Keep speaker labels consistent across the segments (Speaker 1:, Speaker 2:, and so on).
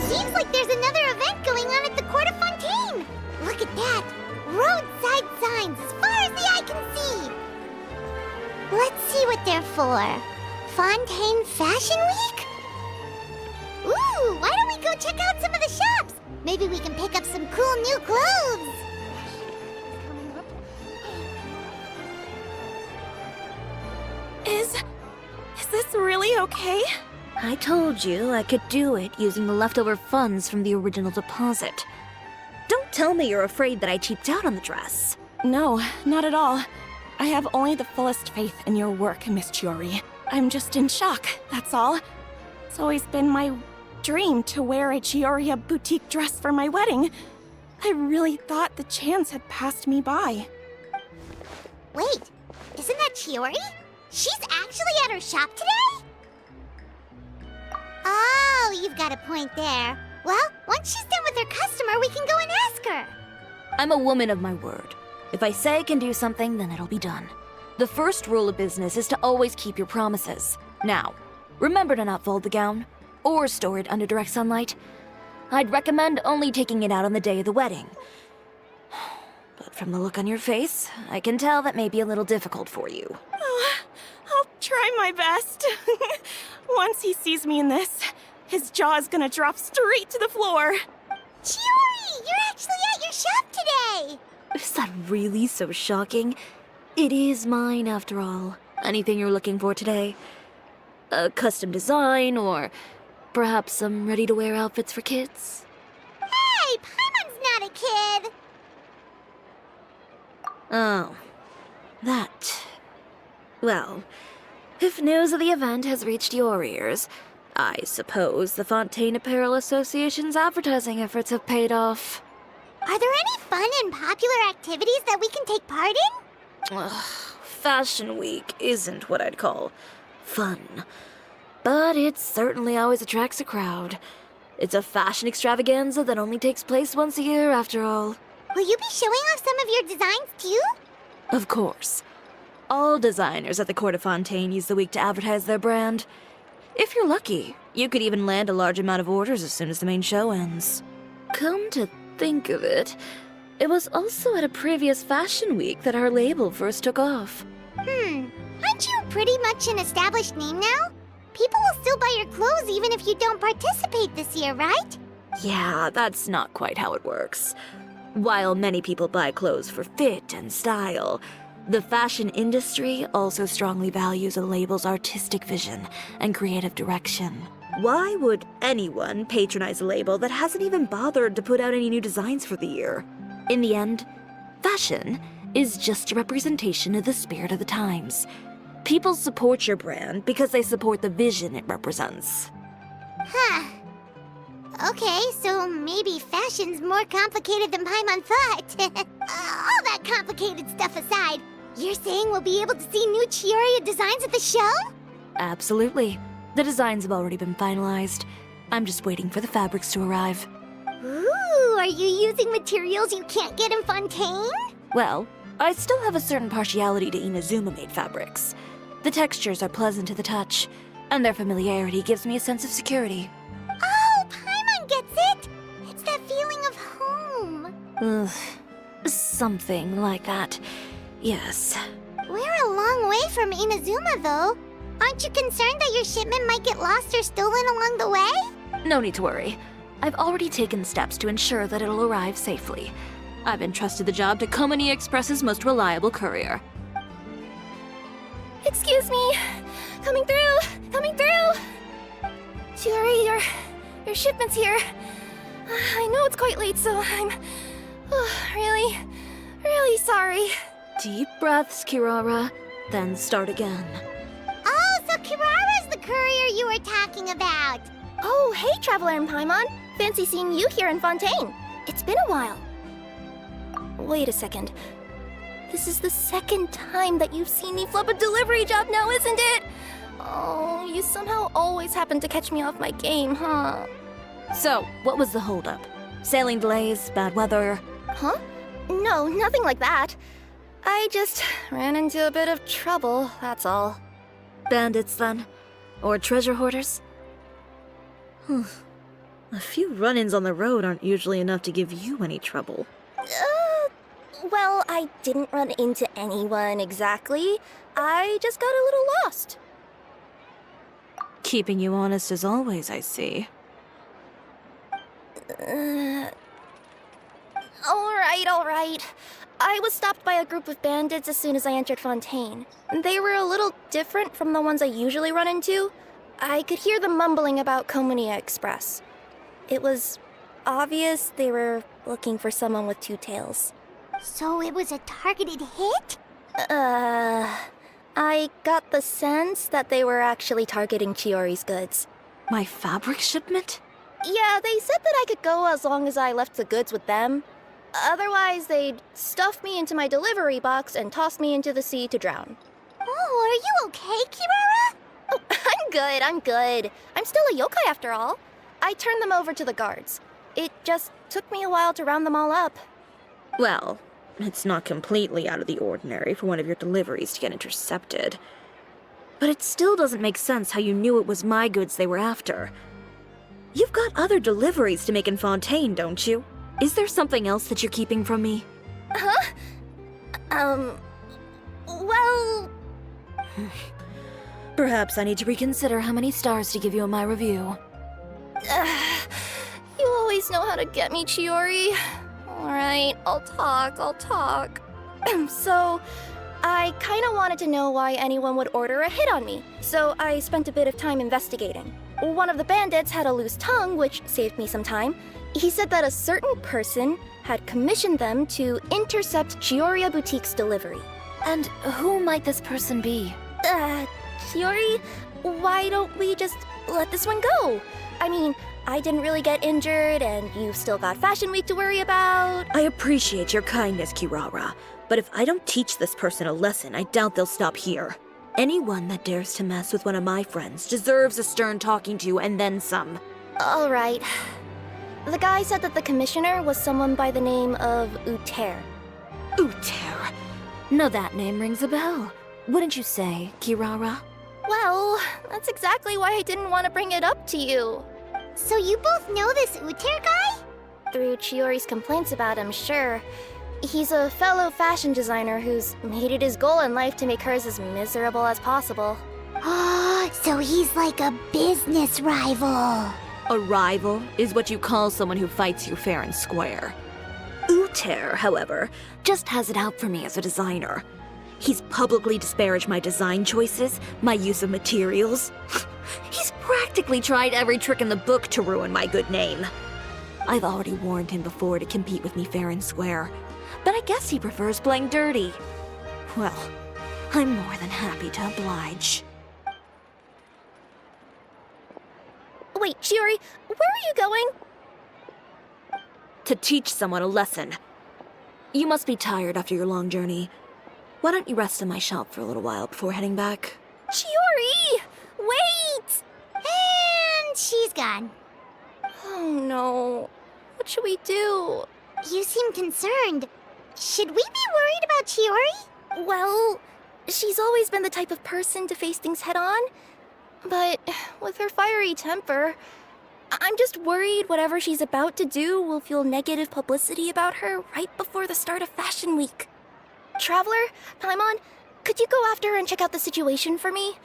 Speaker 1: Seems like there's another event going on at the Court of Fontaine! Look at that! Roadside signs as far as the eye can see! Let's see what they're for. Fontaine Fashion Week? Ooh, why don't we go check out some of the shops? Maybe we can pick up some cool new clothes!
Speaker 2: Is this really okay?
Speaker 3: I told you I could do it using the leftover funds from the original deposit. Don't tell me you're afraid that I cheaped out on the dress.
Speaker 2: No, not at all. I have only the fullest faith in your work, Miss Chiori. I'm just in shock, that's all. It's always been my dream to wear a Chioria boutique dress for my wedding. I really thought the chance had passed me by.
Speaker 1: Wait, isn't that Chiori? She's actually at her shop today? Oh, you've got a point there. Well, once she's done with her customer, we can go and ask her.
Speaker 3: I'm a woman of my word. If I say I can do something, then it'll be done. The first rule of business is to always keep your promises. Now, remember to not fold the gown, or store it under direct sunlight. I'd recommend only taking it out on the day of the wedding. But from the look on your face, I can tell that may be a little difficult for you.
Speaker 2: Oh, I'll try my best. Once he sees me in this, his jaw is gonna drop straight to the floor.
Speaker 1: Chiori, you're actually at your shop today!
Speaker 3: Is that really so shocking? It is mine, after all. Anything you're looking for today? A custom design, or perhaps some ready-to-wear outfits for kids?
Speaker 1: Hey, Paimon's not a kid!
Speaker 3: Oh, that. Well, if news of the event has reached your ears, I suppose the Fontaine Apparel Association's advertising efforts have paid off.
Speaker 1: Are there any fun and popular activities that we can take part in?
Speaker 3: Ugh, Fashion Week isn't what I'd call fun. But it certainly always attracts a crowd. It's a fashion extravaganza that only takes place once a year, after all.
Speaker 1: Will you be showing off some of your designs, too?
Speaker 3: Of course. All designers at the Court of Fontaine use the week to advertise their brand. If you're lucky, you could even land a large amount of orders as soon as the main show ends. Come to think of it, it was also at a previous fashion week that our label first took off.
Speaker 1: Aren't you pretty much an established name now? People will still buy your clothes even if you don't participate this year, right?
Speaker 3: Yeah, that's not quite how it works. While many people buy clothes for fit and style, the fashion industry also strongly values a label's artistic vision and creative direction. Why would anyone patronize a label that hasn't even bothered to put out any new designs for the year? In the end, fashion is just a representation of the spirit of the times. People support your brand because they support the vision it represents.
Speaker 1: Huh. Okay, so maybe fashion's more complicated than Paimon thought. All that complicated stuff aside, you're saying we'll be able to see new Chioria designs at the show?
Speaker 3: Absolutely. The designs have already been finalized. I'm just waiting for the fabrics to arrive.
Speaker 1: Ooh, are you using materials you can't get in Fontaine?
Speaker 3: Well, I still have a certain partiality to Inazuma-made fabrics. The textures are pleasant to the touch, and their familiarity gives me a sense of security.
Speaker 1: Oh, Paimon gets it! It's that feeling of home.
Speaker 3: Ugh, something like that. Yes.
Speaker 1: We're a long way from Inazuma, though. Aren't you concerned that your shipment might get lost or stolen along the way?
Speaker 3: No need to worry. I've already taken steps to ensure that it'll arrive safely. I've entrusted the job to Komani Express's most reliable courier.
Speaker 2: Excuse me. Coming through! Coming through! Chiori, your shipment's here. I know it's quite late, so I'm really sorry.
Speaker 3: Deep breaths, Kirara, then start again.
Speaker 1: Oh, so Kirara's the courier you were talking about.
Speaker 2: Oh, hey, Traveler and Paimon. Fancy seeing you here in Fontaine. It's been a while. Wait a second. This is the second time that you've seen me flub a delivery job now, isn't it? Oh, you somehow always happen to catch me off my game, huh?
Speaker 3: So, what was the holdup? Sailing delays, bad weather?
Speaker 2: Huh? No, nothing like that. I just ran into a bit of trouble, that's all.
Speaker 3: Bandits, then? Or treasure hoarders? A few run-ins on the road aren't usually enough to give you any trouble.
Speaker 2: Well, I didn't run into anyone exactly. I just got a little lost.
Speaker 3: Keeping you honest as always, I see.
Speaker 2: Alright. I was stopped by a group of bandits as soon as I entered Fontaine. They were a little different from the ones I usually run into. I could hear them mumbling about Komunia Express. It was obvious they were looking for someone with two tails.
Speaker 1: So it was a targeted hit?
Speaker 2: I got the sense that they were actually targeting Chiori's goods.
Speaker 3: My fabric shipment?
Speaker 2: Yeah, they said that I could go as long as I left the goods with them. Otherwise, they'd stuff me into my delivery box and toss me into the sea to drown.
Speaker 1: Oh, are you okay, Kirara?
Speaker 2: Oh, I'm good. I'm still a yokai after all. I turned them over to the guards. It just took me a while to round them all up.
Speaker 3: Well, it's not completely out of the ordinary for one of your deliveries to get intercepted. But it still doesn't make sense how you knew it was my goods they were after. You've got other deliveries to make in Fontaine, don't you? Is there something else that you're keeping from me?
Speaker 2: Huh? Well...
Speaker 3: Perhaps I need to reconsider how many stars to give you in my review.
Speaker 2: You always know how to get me, Chiori. Alright, I'll talk. So, I kinda wanted to know why anyone would order a hit on me, so I spent a bit of time investigating. One of the bandits had a loose tongue, which saved me some time. He said that a certain person had commissioned them to intercept Chioria Boutique's delivery.
Speaker 3: And who might this person be?
Speaker 2: Chiori, why don't we just let this one go? I mean, I didn't really get injured, and you've still got Fashion Week to worry about.
Speaker 3: I appreciate your kindness, Kirara, but if I don't teach this person a lesson, I doubt they'll stop here. Anyone that dares to mess with one of my friends deserves a stern talking to and then some.
Speaker 2: Alright. The guy said that the commissioner was someone by the name of Uter.
Speaker 3: Uter. No, that name rings a bell. Wouldn't you say, Kirara?
Speaker 2: Well, that's exactly why I didn't want to bring it up to you.
Speaker 1: So you both know this Uter guy?
Speaker 2: Through Chiori's complaints about him, sure. He's a fellow fashion designer who's made it his goal in life to make hers as miserable as possible.
Speaker 1: Oh, so he's like a business rival.
Speaker 3: A rival is what you call someone who fights you fair and square. Uter, however, just has it out for me as a designer. He's publicly disparaged my design choices, my use of materials. He's practically tried every trick in the book to ruin my good name. I've already warned him before to compete with me fair and square, but I guess he prefers playing dirty. Well, I'm more than happy to oblige.
Speaker 2: Wait, Chiori, where are you going?
Speaker 3: To teach someone a lesson. You must be tired after your long journey. Why don't you rest in my shop for a little while before heading back?
Speaker 2: Chiori! Wait!
Speaker 1: And she's gone.
Speaker 2: Oh no. What should we do?
Speaker 1: You seem concerned. Should we be worried about Chiori?
Speaker 2: Well, she's always been the type of person to face things head on. But with her fiery temper, I'm just worried whatever she's about to do will fuel negative publicity about her right before the start of Fashion Week. Traveler, Paimon, could you go after her and check out the situation for me?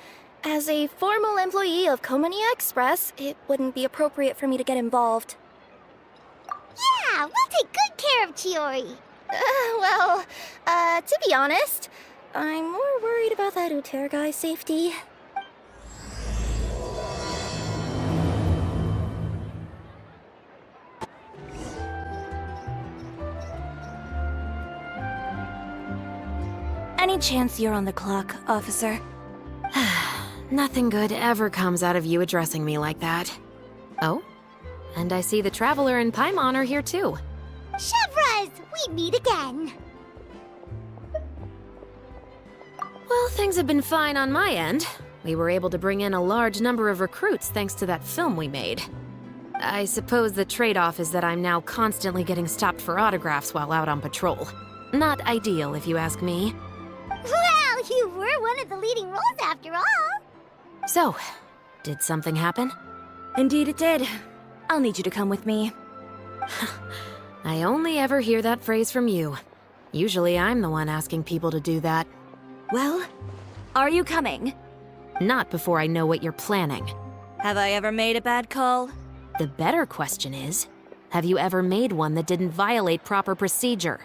Speaker 2: As a formal employee of Komunia Express, it wouldn't be appropriate for me to get involved.
Speaker 1: Yeah, we'll take good care of Chiori.
Speaker 2: To be honest, I'm more worried about that Uter guy's safety.
Speaker 3: Any chance you're on the clock, officer?
Speaker 4: Nothing good ever comes out of you addressing me like that. Oh? And I see the Traveler and Paimon are here too.
Speaker 1: Chevras, we meet again.
Speaker 4: Well, things have been fine on my end. We were able to bring in a large number of recruits thanks to that film we made. I suppose the trade-off is that I'm now constantly getting stopped for autographs while out on patrol. Not ideal, if you ask me.
Speaker 1: Well, you were one of the leading roles after all.
Speaker 4: So, did something happen?
Speaker 3: Indeed it did. I'll need you to come with me.
Speaker 4: I only ever hear that phrase from you. Usually I'm the one asking people to do that.
Speaker 3: Well, are you coming?
Speaker 4: Not before I know what you're planning.
Speaker 3: Have I ever made a bad call?
Speaker 4: The better question is, have you ever made one that didn't violate proper procedure?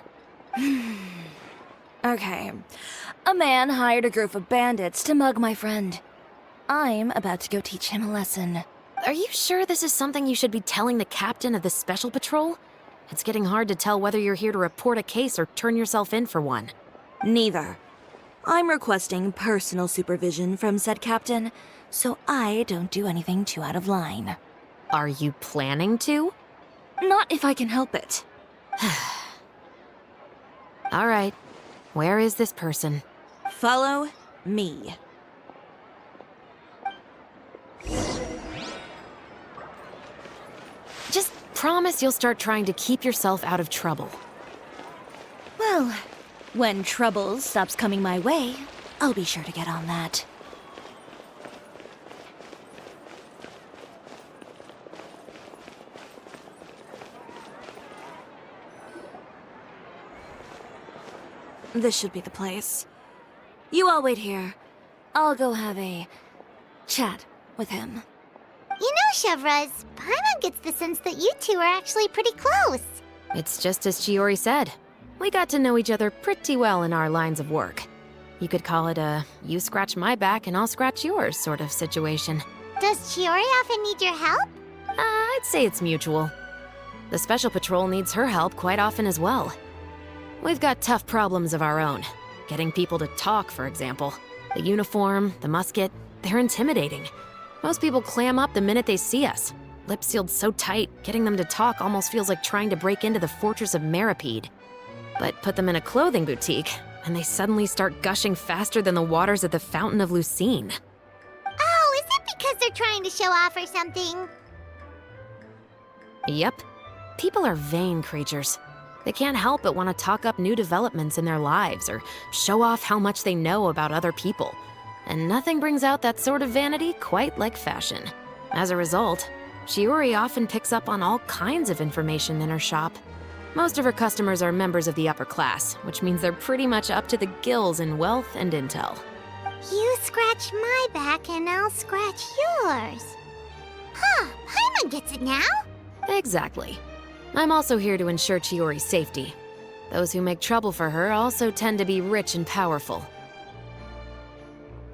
Speaker 3: Okay. A man hired a group of bandits to mug my friend. I'm about to go teach him a lesson.
Speaker 4: Are you sure this is something you should be telling the captain of the Special Patrol? It's getting hard to tell whether you're here to report a case or turn yourself in for one.
Speaker 3: Neither. I'm requesting personal supervision from said captain, so I don't do anything too out of line.
Speaker 4: Are you planning to?
Speaker 3: Not if I can help it.
Speaker 4: All right. Where is this person?
Speaker 3: Follow me.
Speaker 4: Just promise you'll start trying to keep yourself out of trouble.
Speaker 3: Well, when trouble stops coming my way, I'll be sure to get on that. This should be the place. You all wait here. I'll go have a chat with him.
Speaker 1: You know, Chevraz, Paimon gets the sense that you two are actually pretty close.
Speaker 4: It's just as Chiori said. We got to know each other pretty well in our lines of work. You could call it a you scratch my back and I'll scratch yours sort of situation.
Speaker 1: Does Chiori often need your help?
Speaker 4: I'd say it's mutual. The Special Patrol needs her help quite often as well. We've got tough problems of our own. Getting people to talk, for example. The uniform, the musket, they're intimidating. Most people clam up the minute they see us. Lips sealed so tight, getting them to talk almost feels like trying to break into the fortress of Meripede. But put them in a clothing boutique, and they suddenly start gushing faster than the waters at the Fountain of Lucine.
Speaker 1: Oh, is it because they're trying to show off or something?
Speaker 4: Yep. People are vain creatures. They can't help but want to talk up new developments in their lives or show off how much they know about other people. And nothing brings out that sort of vanity quite like fashion. As a result, Chiori often picks up on all kinds of information in her shop. Most of her customers are members of the upper class, which means they're pretty much up to the gills in wealth and intel.
Speaker 1: You scratch my back and I'll scratch yours. Huh, Paimon gets it now?
Speaker 4: Exactly. I'm also here to ensure Chiori's safety. Those who make trouble for her also tend to be rich and powerful.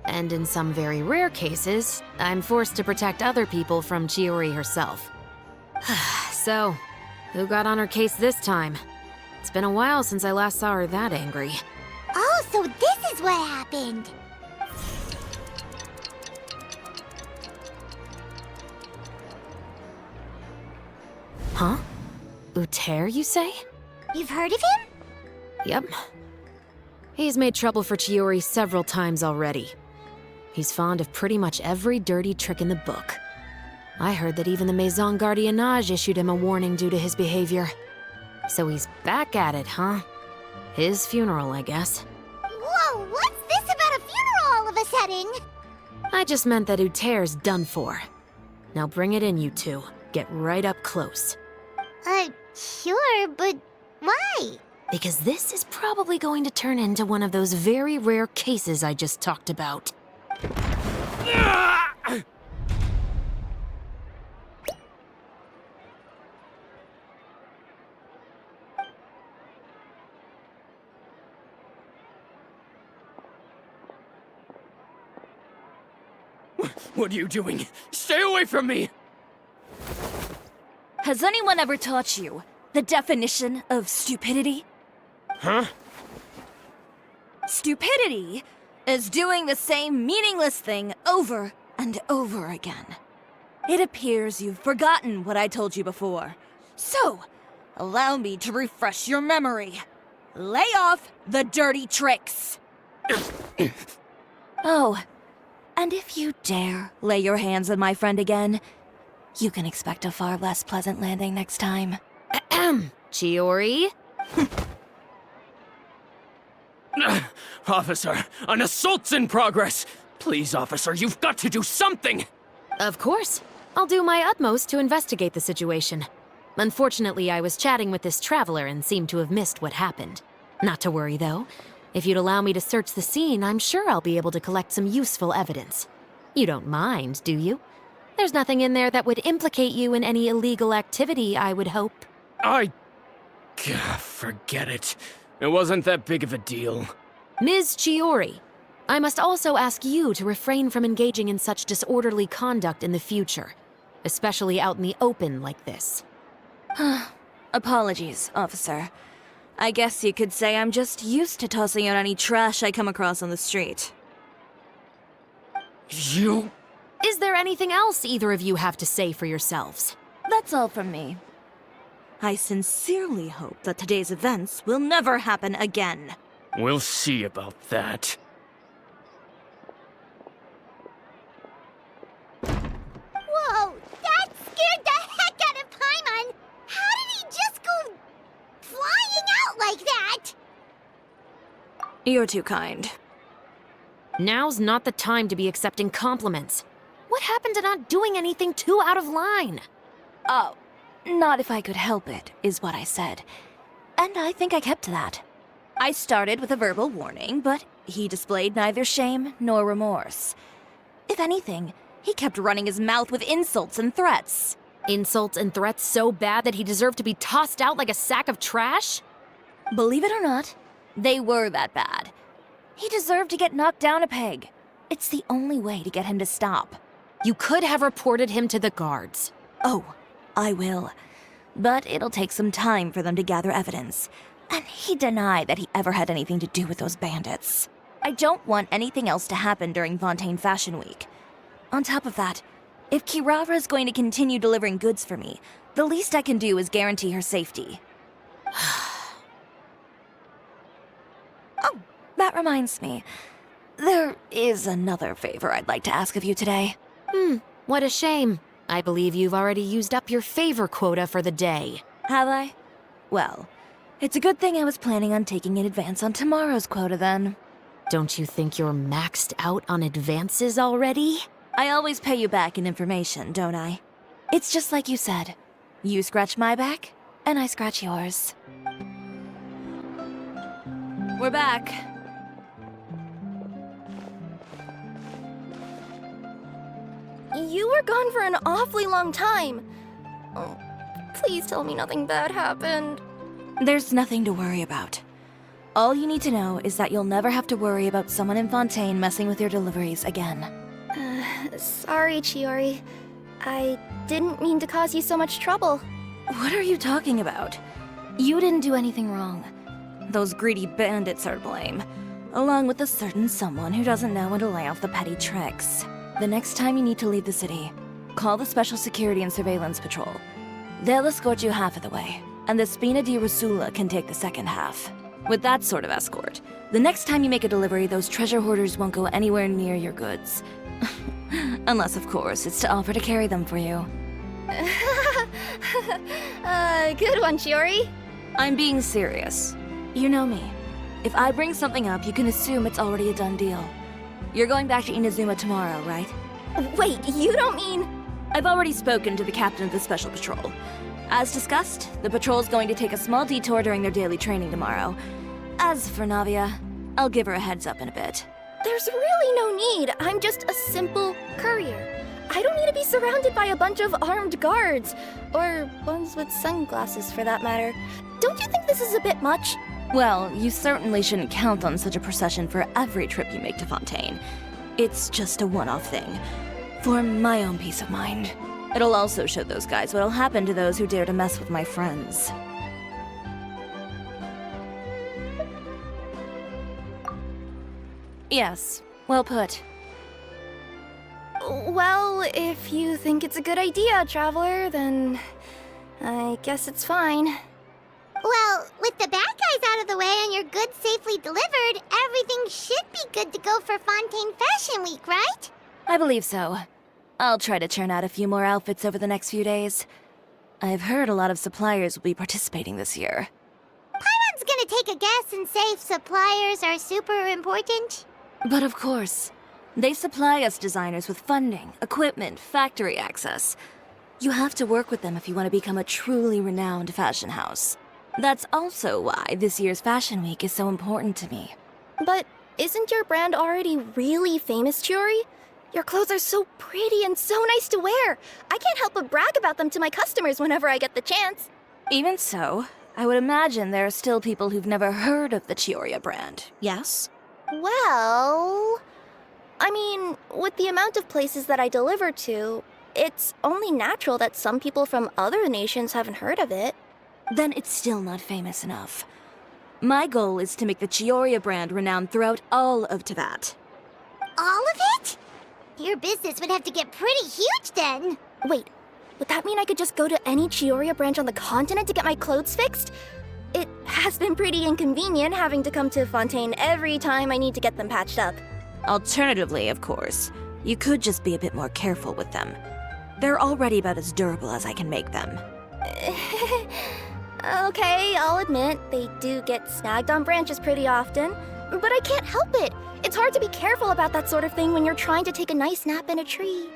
Speaker 4: And in some very rare cases, I'm forced to protect other people from Chiori herself. So, who got on her case this time? It's been a while since I last saw her that angry.
Speaker 1: Oh, so this is what happened.
Speaker 4: Huh? Uter, you say?
Speaker 1: You've heard of him?
Speaker 4: Yep. He's made trouble for Chiori several times already. He's fond of pretty much every dirty trick in the book. I heard that even the Maison Gardiennage issued him a warning due to his behavior. So he's back at it, huh? His funeral, I guess.
Speaker 1: Whoa, what's this about a funeral all of a sudden?
Speaker 4: I just meant that Uter's done for. Now bring it in, you two. Get right up close.
Speaker 1: Sure, but why?
Speaker 4: Because this is probably going to turn into one of those very rare cases I just talked about.
Speaker 5: What are you doing? Stay away from me!
Speaker 3: Has anyone ever taught you the definition of stupidity?
Speaker 5: Huh?
Speaker 3: Stupidity is doing the same meaningless thing over and over again. It appears you've forgotten what I told you before. So, allow me to refresh your memory. Lay off the dirty tricks. Oh, and if you dare lay your hands on my friend again, you can expect a far less pleasant landing next time.
Speaker 4: Chiori?
Speaker 5: Officer, an assault's in progress! Please, officer, you've got to do something!
Speaker 4: Of course. I'll do my utmost to investigate the situation. Unfortunately, I was chatting with this traveler and seemed to have missed what happened. Not to worry, though. If you'd allow me to search the scene, I'm sure I'll be able to collect some useful evidence. You don't mind, do you? There's nothing in there that would implicate you in any illegal activity, I would hope.
Speaker 5: Forget it. It wasn't that big of a deal.
Speaker 4: Ms. Chiori, I must also ask you to refrain from engaging in such disorderly conduct in the future, especially out in the open like this.
Speaker 3: Apologies, officer. I guess you could say I'm just used to tossing out any trash I come across on the street.
Speaker 5: You...
Speaker 4: Is there anything else either of you have to say for yourselves?
Speaker 3: That's all from me. I sincerely hope that today's events will never happen again.
Speaker 5: We'll see about that.
Speaker 1: Whoa, that scared the heck out of Paimon! How did he just go flying out like that?
Speaker 3: You're too kind.
Speaker 4: Now's not the time to be accepting compliments. What happened to not doing anything too out of line?
Speaker 3: Oh, not if I could help it, is what I said. And I think I kept to that. I started with a verbal warning, but he displayed neither shame nor remorse. If anything, he kept running his mouth with insults and threats.
Speaker 4: Insults and threats so bad that he deserved to be tossed out like a sack of trash?
Speaker 3: Believe it or not, they were that bad. He deserved to get knocked down a peg. It's the only way to get him to stop.
Speaker 4: You could have reported him to the guards.
Speaker 3: Oh, I will. But it'll take some time for them to gather evidence. And he denied that he ever had anything to do with those bandits. I don't want anything else to happen during Fontaine Fashion Week. On top of that, if Kirara is going to continue delivering goods for me, the least I can do is guarantee her safety. Oh, that reminds me. There is another favor I'd like to ask of you today.
Speaker 4: What a shame. I believe you've already used up your favor quota for the day.
Speaker 3: Have I? Well, it's a good thing I was planning on taking an advance on tomorrow's quota then.
Speaker 4: Don't you think you're maxed out on advances already?
Speaker 3: I always pay you back in information, don't I? It's just like you said. You scratch my back, and I scratch yours. We're back.
Speaker 2: You were gone for an awfully long time. Oh, please tell me nothing bad happened.
Speaker 3: There's nothing to worry about. All you need to know is that you'll never have to worry about someone in Fontaine messing with your deliveries again.
Speaker 2: Sorry, Chiori. I didn't mean to cause you so much trouble.
Speaker 3: What are you talking about? You didn't do anything wrong. Those greedy bandits are to blame, along with a certain someone who doesn't know when to lay off the petty tricks. The next time you need to leave the city, call the Special Security and Surveillance Patrol. They'll escort you half of the way, and the Spina di Rusula can take the second half. With that sort of escort, the next time you make a delivery, those treasure hoarders won't go anywhere near your goods. Unless, of course, it's to offer to carry them for you.
Speaker 2: Good one, Chiori.
Speaker 3: I'm being serious. You know me. If I bring something up, you can assume it's already a done deal. You're going back to Inazuma tomorrow, right?
Speaker 2: Wait, you don't mean...
Speaker 3: I've already spoken to the captain of the Special Patrol. As discussed, the patrol's going to take a small detour during their daily training tomorrow. As for Navia, I'll give her a heads up in a bit.
Speaker 2: There's really no need. I'm just a simple courier. I don't need to be surrounded by a bunch of armed guards. Or ones with sunglasses, for that matter. Don't you think this is a bit much?
Speaker 3: Well, you certainly shouldn't count on such a procession for every trip you make to Fontaine. It's just a one-off thing. For my own peace of mind. It'll also show those guys what'll happen to those who dare to mess with my friends. Yes, well put.
Speaker 2: Well, if you think it's a good idea, Traveler, then I guess it's fine.
Speaker 1: Well, with the bad guys out of the way and your goods safely delivered, everything should be good to go for Fontaine Fashion Week, right?
Speaker 3: I believe so. I'll try to churn out a few more outfits over the next few days. I've heard a lot of suppliers will be participating this year.
Speaker 1: Paimon's gonna take a guess and say suppliers are super important.
Speaker 3: But of course, They supply us designers with funding, equipment, factory access. You have to work with them if you want to become a truly renowned fashion house. That's also why this year's Fashion Week is so important to me.
Speaker 2: But isn't your brand already really famous, Chiori? Your clothes are so pretty and so nice to wear. I can't help but brag about them to my customers whenever I get the chance.
Speaker 3: Even so, I would imagine there are still people who've never heard of the Cisoria brand, yes?
Speaker 2: Well, I mean, with the amount of places that I deliver to, it's only natural that some people from other nations haven't heard of it.
Speaker 3: Then it's still not famous enough. My goal is to make the Cisoria brand renowned throughout all of Teyvat.
Speaker 1: All of it? Your business would have to get pretty huge then.
Speaker 2: Wait, would that mean I could just go to any Chioria branch on the continent to get my clothes fixed? It has been pretty inconvenient having to come to Fontaine every time I need to get them patched up.
Speaker 3: Alternatively, of course, you could just be a bit more careful with them. They're already about as durable as I can make them.
Speaker 2: Okay, I'll admit, they do get snagged on branches pretty often, but I can't help it. It's hard to be careful about that sort of thing when you're trying to take a nice nap in a tree.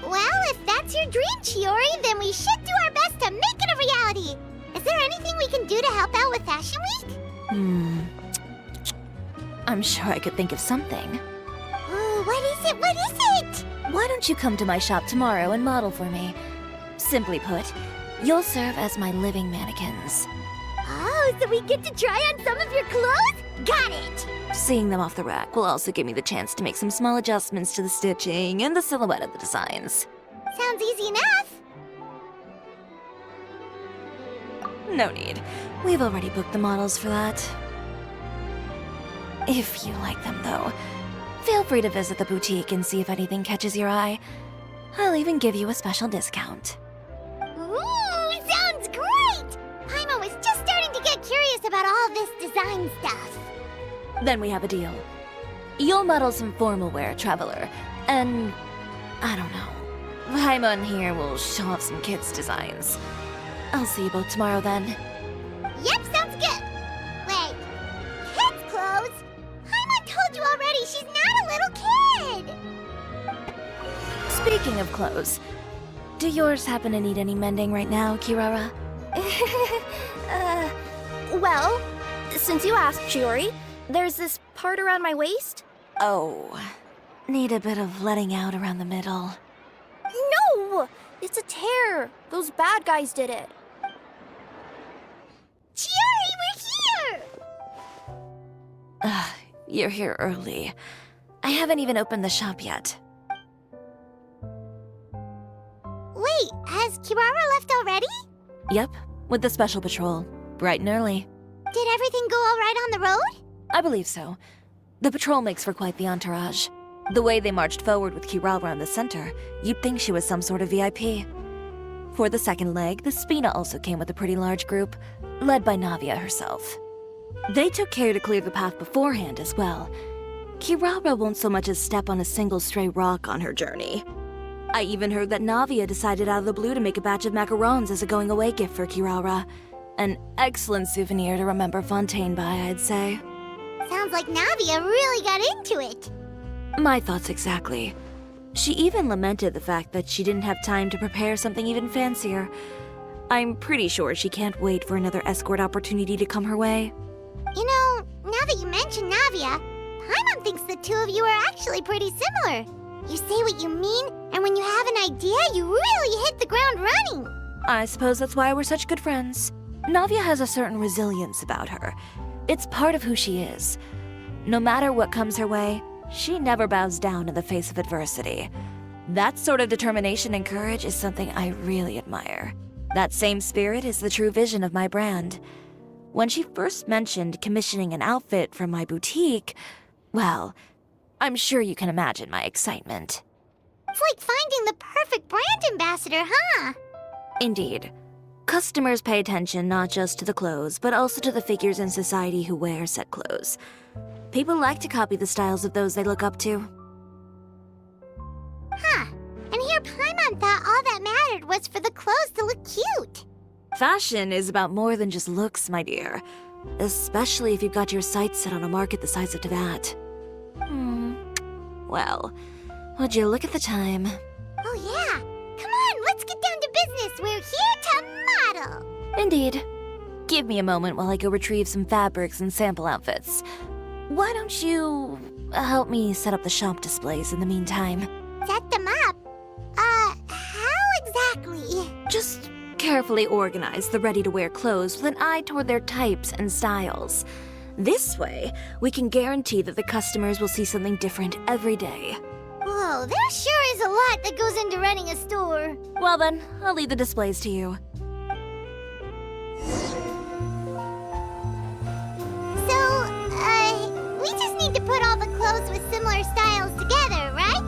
Speaker 1: Well, if that's your dream, Chiori, then we should do our best to make it a reality. Is there anything we can do to help out with Fashion Week?
Speaker 3: I'm sure I could think of something.
Speaker 1: Ooh, what is it? What is it?
Speaker 3: Why don't you come to my shop tomorrow and model for me? Simply put, you'll serve as my living mannequins.
Speaker 1: Oh, so we get to try on some of your clothes? Got it!
Speaker 3: Seeing them off the rack will also give me the chance to make some small adjustments to the stitching and the silhouette of the designs.
Speaker 1: Sounds easy enough.
Speaker 3: No need. We've already booked the models for that. If you like them, though, feel free to visit the boutique and see if anything catches your eye. I'll even give you a special discount.
Speaker 1: Ooh, sounds great! Paimon was just starting to get curious about all this design stuff.
Speaker 3: Then we have a deal. You'll model some formal wear, Traveler, and I don't know. Paimon here will show off some kids' designs. I'll see you both tomorrow then.
Speaker 1: Yep, sounds good. Wait, kids' clothes? Paimon told you already she's not a little kid.
Speaker 3: Speaking of clothes, do yours happen to need any mending right now, Kirara?
Speaker 2: Well, since you asked, Chiori, there's this part around my waist.
Speaker 3: Oh, need a bit of letting out around the middle.
Speaker 2: No! It's a tear. Those bad guys did it.
Speaker 1: Chiori, we're here!
Speaker 3: You're here early. I haven't even opened the shop yet.
Speaker 1: Wait, has Kirara left already?
Speaker 3: Yep, with the special patrol. Bright and early.
Speaker 1: Did everything go all right on the road?
Speaker 3: I believe so. The patrol makes for quite the entourage. The way they marched forward with Kirara in the center, you'd think she was some sort of VIP. For the second leg, the Spina also came with a pretty large group, led by Navia herself. They took care to clear the path beforehand as well. Kirara won't so much as step on a single stray rock on her journey. I even heard that Navia decided out of the blue to make a batch of macarons as a going-away gift for Kirara. An excellent souvenir to remember Fontaine by, I'd say.
Speaker 1: Sounds like Navia really got into it.
Speaker 3: My thoughts exactly. She even lamented the fact that she didn't have time to prepare something even fancier. I'm pretty sure she can't wait for another escort opportunity to come her way.
Speaker 1: You know, now that you mention Navia, Paimon thinks the two of you are actually pretty similar. You say what you mean, and when you have an idea, you really hit the ground running.
Speaker 3: I suppose that's why we're such good friends. Navia has a certain resilience about her. It's part of who she is. No matter what comes her way, she never bows down in the face of adversity. That sort of determination and courage is something I really admire. That same spirit is the true vision of my brand. When she first mentioned commissioning an outfit from my boutique, well, I'm sure you can imagine my excitement.
Speaker 1: It's like finding the perfect brand ambassador, huh?
Speaker 3: Indeed. Customers pay attention not just to the clothes, but also to the figures in society who wear said clothes. People like to copy the styles of those they look up to.
Speaker 1: Huh. And here Paimon thought all that mattered was for the clothes to look cute.
Speaker 3: Fashion is about more than just looks, my dear. Especially if you've got your sights set on a market the size of Teyvat. Well, would you look at the time?
Speaker 1: Oh yeah! Come on, let's get down to business! We're here to model!
Speaker 3: Indeed. Give me a moment while I go retrieve some fabrics and sample outfits. Why don't you help me set up the shop displays in the meantime?
Speaker 1: Set them up? How exactly?
Speaker 3: Just carefully organize the ready-to-wear clothes with an eye toward their types and styles. This way, we can guarantee that the customers will see something different every day.
Speaker 1: Whoa, there sure is a lot that goes into running a store.
Speaker 3: Well then, I'll leave the displays to you.
Speaker 1: So, we just need to put all the clothes with similar styles together, right?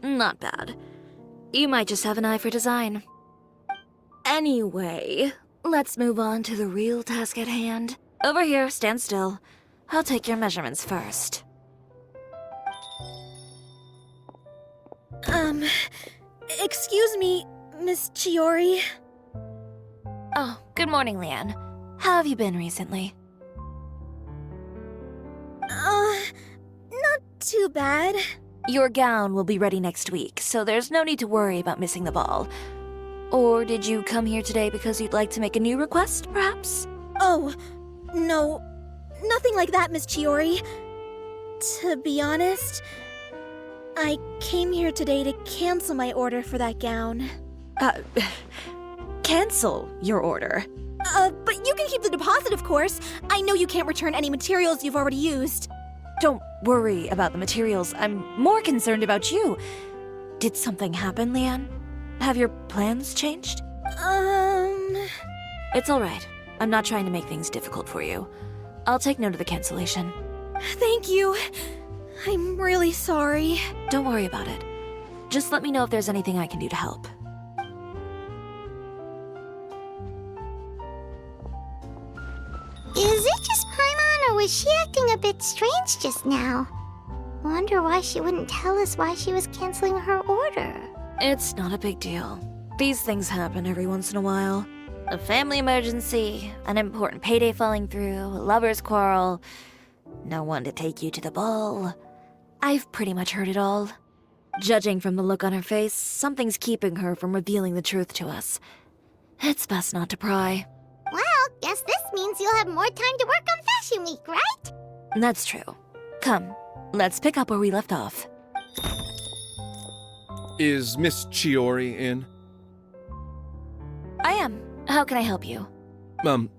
Speaker 3: Not bad. You might just have an eye for design. Anyway, let's move on to the real task at hand. Over here, stand still. I'll take your measurements first.
Speaker 2: Excuse me, Miss Chiori.
Speaker 3: Oh, good morning, Leanne. How have you been recently?
Speaker 2: Not too bad.
Speaker 3: Your gown will be ready next week, so there's no need to worry about missing the ball. Or did you come here today because you'd like to make a new request, perhaps?
Speaker 2: Oh, no. Nothing like that, Miss Chiori. To be honest, I came here today to cancel my order for that gown.
Speaker 3: Cancel your order.
Speaker 2: But you can keep the deposit, of course. I know you can't return any materials you've already used.
Speaker 3: Don't worry about the materials. I'm more concerned about you. Did something happen, Leanne? Have your plans changed? It's all right. I'm not trying to make things difficult for you. I'll take note of the cancellation.
Speaker 2: Thank you. I'm really sorry.
Speaker 3: Don't worry about it. Just let me know if there's anything I can do to help.
Speaker 1: Is it just Paimon, or was she acting a bit strange just now? Wonder why she wouldn't tell us why she was canceling her order.
Speaker 3: It's not a big deal. These things happen every once in a while. A family emergency, an important payday falling through, a lover's quarrel, no one to take you to the ball. I've pretty much heard it all. Judging from the look on her face, something's keeping her from revealing the truth to us. It's best not to pry.
Speaker 1: Well, guess this means you'll have more time to work on Fashion Week, right?
Speaker 3: That's true. Come, let's pick up where we left off.
Speaker 6: Is Miss Chiori in?
Speaker 3: I am. How can I help you?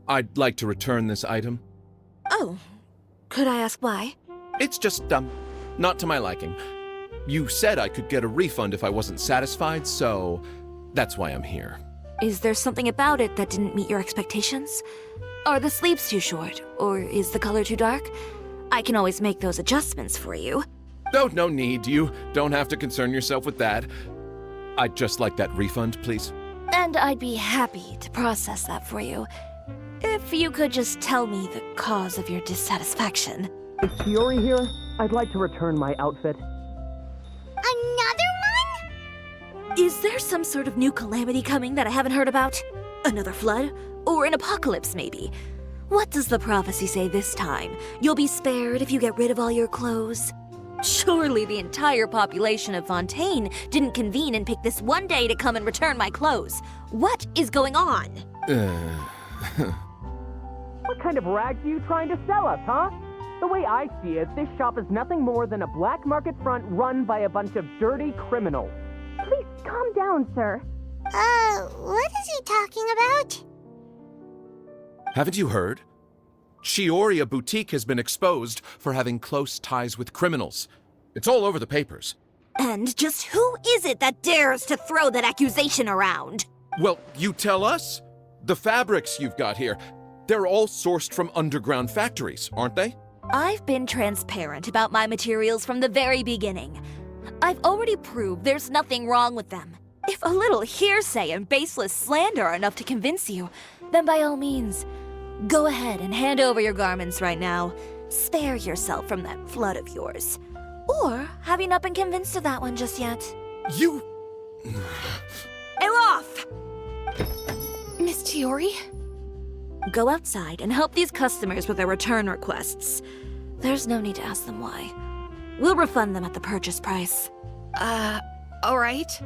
Speaker 6: I'd like to return this item.
Speaker 3: Oh, could I ask why?
Speaker 6: It's just, not to my liking. You said I could get a refund if I wasn't satisfied, so that's why I'm here.
Speaker 3: Is there something about it that didn't meet your expectations? Are the sleeves too short, or is the color too dark? I can always make those adjustments for you.
Speaker 6: Oh, no need. You don't have to concern yourself with that. I'd just like that refund, please.
Speaker 3: And I'd be happy to process that for you. If you could just tell me the cause of your dissatisfaction.
Speaker 5: Is Chiori here? I'd like to return my outfit.
Speaker 1: Another one?
Speaker 3: Is there some sort of new calamity coming that I haven't heard about? Another flood? Or an apocalypse, maybe? What does the prophecy say this time? You'll be spared if you get rid of all your clothes? Surely the entire population of Fontaine didn't convene and pick this one day to come and return my clothes. What is going on?
Speaker 5: What kind of rags are you trying to sell us, huh? The way I see it, this shop is nothing more than a black market front run by a bunch of dirty criminals.
Speaker 2: Please calm down, sir.
Speaker 1: What is he talking about?
Speaker 6: Haven't you heard? Chiori Boutique has been exposed for having close ties with criminals. It's all over the papers.
Speaker 3: And just who is it that dares to throw that accusation around?
Speaker 6: Well, you tell us. The fabrics you've got here, they're all sourced from underground factories, aren't they?
Speaker 3: I've been transparent about my materials from the very beginning. I've already proved there's nothing wrong with them. If a little hearsay and baseless slander are enough to convince you, then by all means, go ahead and hand over your garments right now. Spare yourself from that flood of yours. Or have you not been convinced of that one just yet?
Speaker 6: You...
Speaker 3: Olaf!
Speaker 4: Miss Chiori?
Speaker 3: Go outside and help these customers with their return requests. There's no need to ask them why. We'll refund them at the purchase price.
Speaker 4: Alright.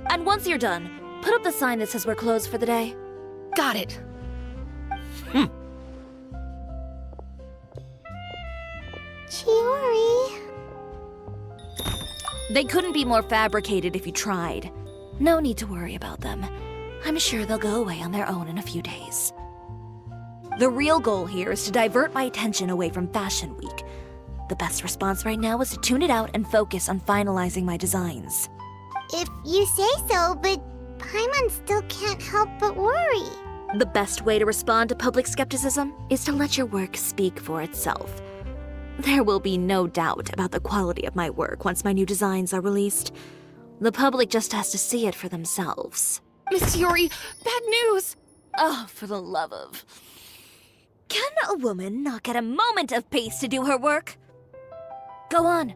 Speaker 3: And once you're done, put up the sign that says we're closed for the day.
Speaker 4: Got it.
Speaker 1: Chiori.
Speaker 3: They couldn't be more fabricated if you tried. No need to worry about them. I'm sure they'll go away on their own in a few days. The real goal here is to divert my attention away from Fashion Week. The best response right now is to tune it out and focus on finalizing my designs.
Speaker 1: If you say so, but Paimon still can't help but worry.
Speaker 3: The best way to respond to public skepticism is to let your work speak for itself. There will be no doubt about the quality of my work once my new designs are released. The public just has to see it for themselves.
Speaker 4: Miss Chiori, bad news!
Speaker 3: Oh, for the love of... Can a woman not get a moment of peace to do her work? Go on.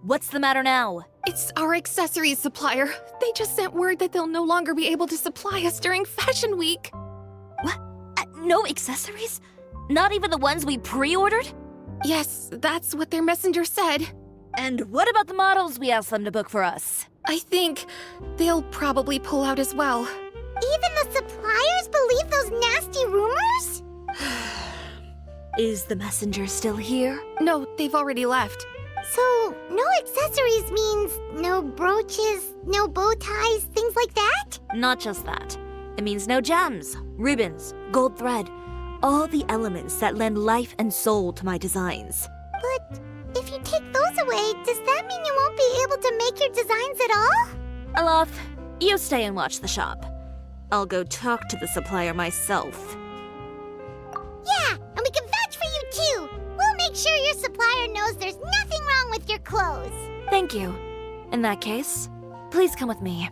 Speaker 3: What's the matter now?
Speaker 4: It's our accessories supplier. They just sent word that they'll no longer be able to supply us during Fashion Week.
Speaker 3: What? No accessories? Not even the ones we pre-ordered?
Speaker 4: Yes, that's what their messenger said.
Speaker 3: And what about the models we asked them to book for us?
Speaker 4: I think they'll probably pull out as well.
Speaker 1: Even the suppliers believe those nasty rumors?
Speaker 3: Is the messenger still here?
Speaker 4: No, they've already left.
Speaker 1: So, no accessories means no brooches, no bow ties, things like that?
Speaker 3: Not just that. It means no gems, ribbons, gold thread, all the elements that lend life and soul to my designs.
Speaker 1: But if you take those away, does that mean you won't be able to make your designs at all?
Speaker 3: Olaf, you stay and watch the shop. I'll go talk to the supplier myself.
Speaker 1: Yeah, and we can vouch for you too. We'll make sure your supplier knows there's nothing wrong with your clothes.
Speaker 3: Thank you. In that case, please come with me.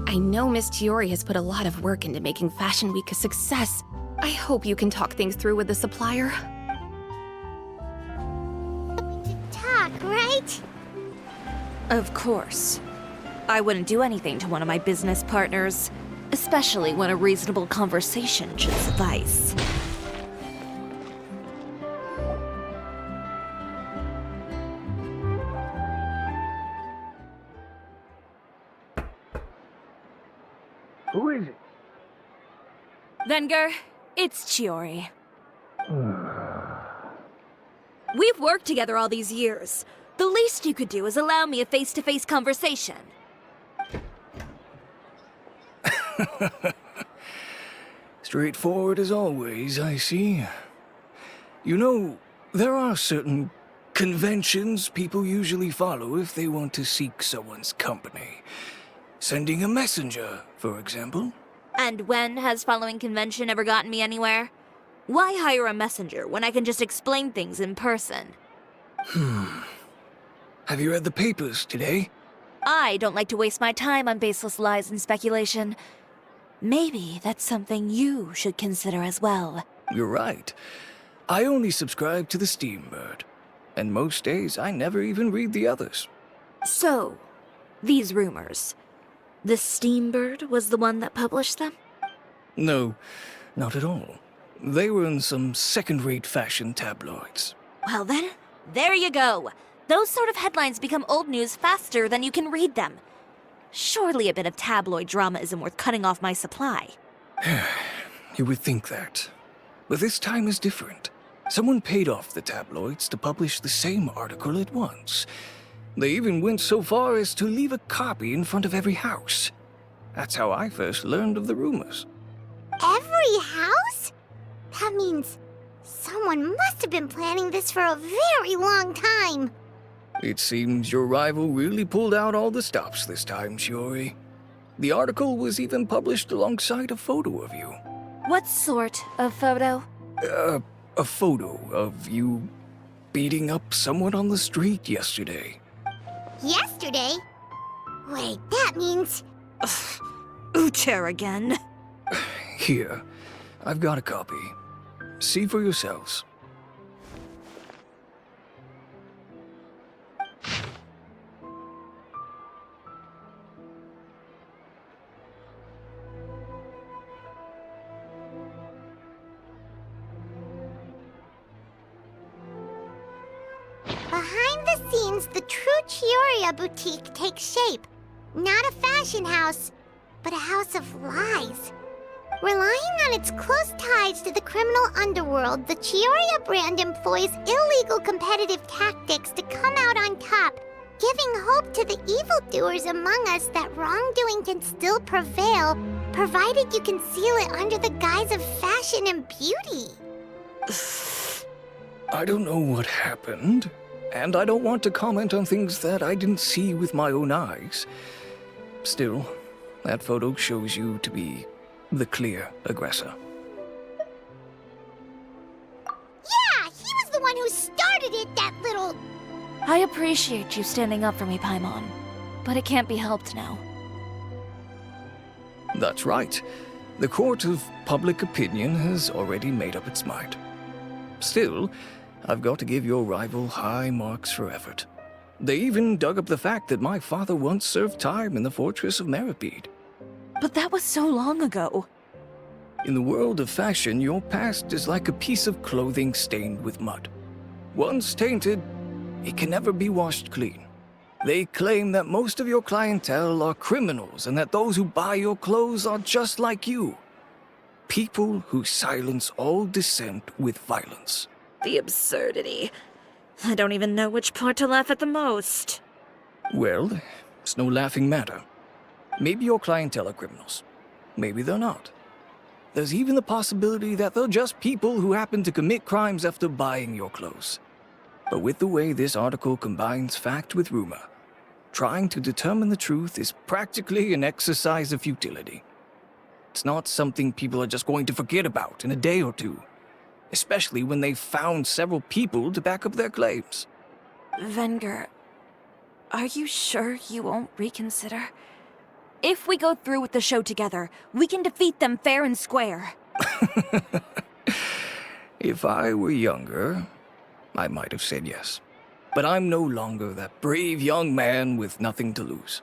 Speaker 4: I know Miss Chiori has put a lot of work into making Fashion Week a success. I hope you can talk things through with the supplier.
Speaker 1: Talk, right?
Speaker 3: Of course. I wouldn't do anything to one of my business partners, especially when a reasonable conversation should suffice.
Speaker 7: Who is it?
Speaker 3: Venger, it's Chiori. We've worked together all these years. The least you could do is allow me a face-to-face conversation.
Speaker 7: Straightforward as always, I see. You know, there are certain conventions people usually follow if they want to seek someone's company. Sending a messenger, for example.
Speaker 3: And when has following convention ever gotten me anywhere? Why hire a messenger when I can just explain things in person?
Speaker 7: Have you read the papers today?
Speaker 3: I don't like to waste my time on baseless lies and speculation. Maybe that's something you should consider as well.
Speaker 7: You're right. I only subscribe to the Steambird. And most days I never even read the others.
Speaker 3: So, these rumors. The Steambird was the one that published them?
Speaker 7: No, not at all. They were in some second-rate fashion tabloids.
Speaker 3: Well then, there you go. Those sort of headlines become old news faster than you can read them. Surely a bit of tabloid drama isn't worth cutting off my supply.
Speaker 7: You would think that. But this time is different. Someone paid off the tabloids to publish the same article at once. They even went so far as to leave a copy in front of every house. That's how I first learned of the rumors.
Speaker 1: Every house? That means someone must have been planning this for a very long time.
Speaker 7: It seems your rival really pulled out all the stops this time, Chiori. The article was even published alongside a photo of you.
Speaker 3: What sort of photo?
Speaker 7: A photo of you beating up someone on the street yesterday.
Speaker 1: Yesterday? Wait, that means...
Speaker 3: Ucher again.
Speaker 7: Here, I've got a copy. See for yourselves.
Speaker 1: Behind the scenes, the true Chiori boutique takes shape. Not a fashion house, but a house of lies. Relying on its close ties to the criminal underworld, the Chiori brand employs illegal competitive tactics to come out on top, giving hope to the evildoers among us that wrongdoing can still prevail, provided you conceal it under the guise of fashion and beauty.
Speaker 7: I don't know what happened, and I don't want to comment on things that I didn't see with my own eyes. Still, that photo shows you to be the clear aggressor.
Speaker 1: Yeah, he was the one who started it, that little...
Speaker 3: I appreciate you standing up for me, Paimon, but it can't be helped now.
Speaker 7: That's right. The court of public opinion has already made up its mind. Still, I've got to give your rival high marks for effort. They even dug up the fact that my father once served time in the fortress of Meripede.
Speaker 3: But that was so long ago.
Speaker 7: In the world of fashion, your past is like a piece of clothing stained with mud. Once tainted, it can never be washed clean. They claim that most of your clientele are criminals and that those who buy your clothes are just like you. People who silence all dissent with violence.
Speaker 3: The absurdity. I don't even know which part to laugh at the most.
Speaker 7: Well, it's no laughing matter. Maybe your clientele are criminals. Maybe they're not. There's even the possibility that they're just people who happen to commit crimes after buying your clothes. But with the way this article combines fact with rumor, trying to determine the truth is practically an exercise of futility. It's not something people are just going to forget about in a day or two, especially when they've found several people to back up their claims.
Speaker 3: Venger, are you sure you won't reconsider? If we go through with the show together, we can defeat them fair and square.
Speaker 7: If I were younger, I might have said yes. But I'm no longer that brave young man with nothing to lose.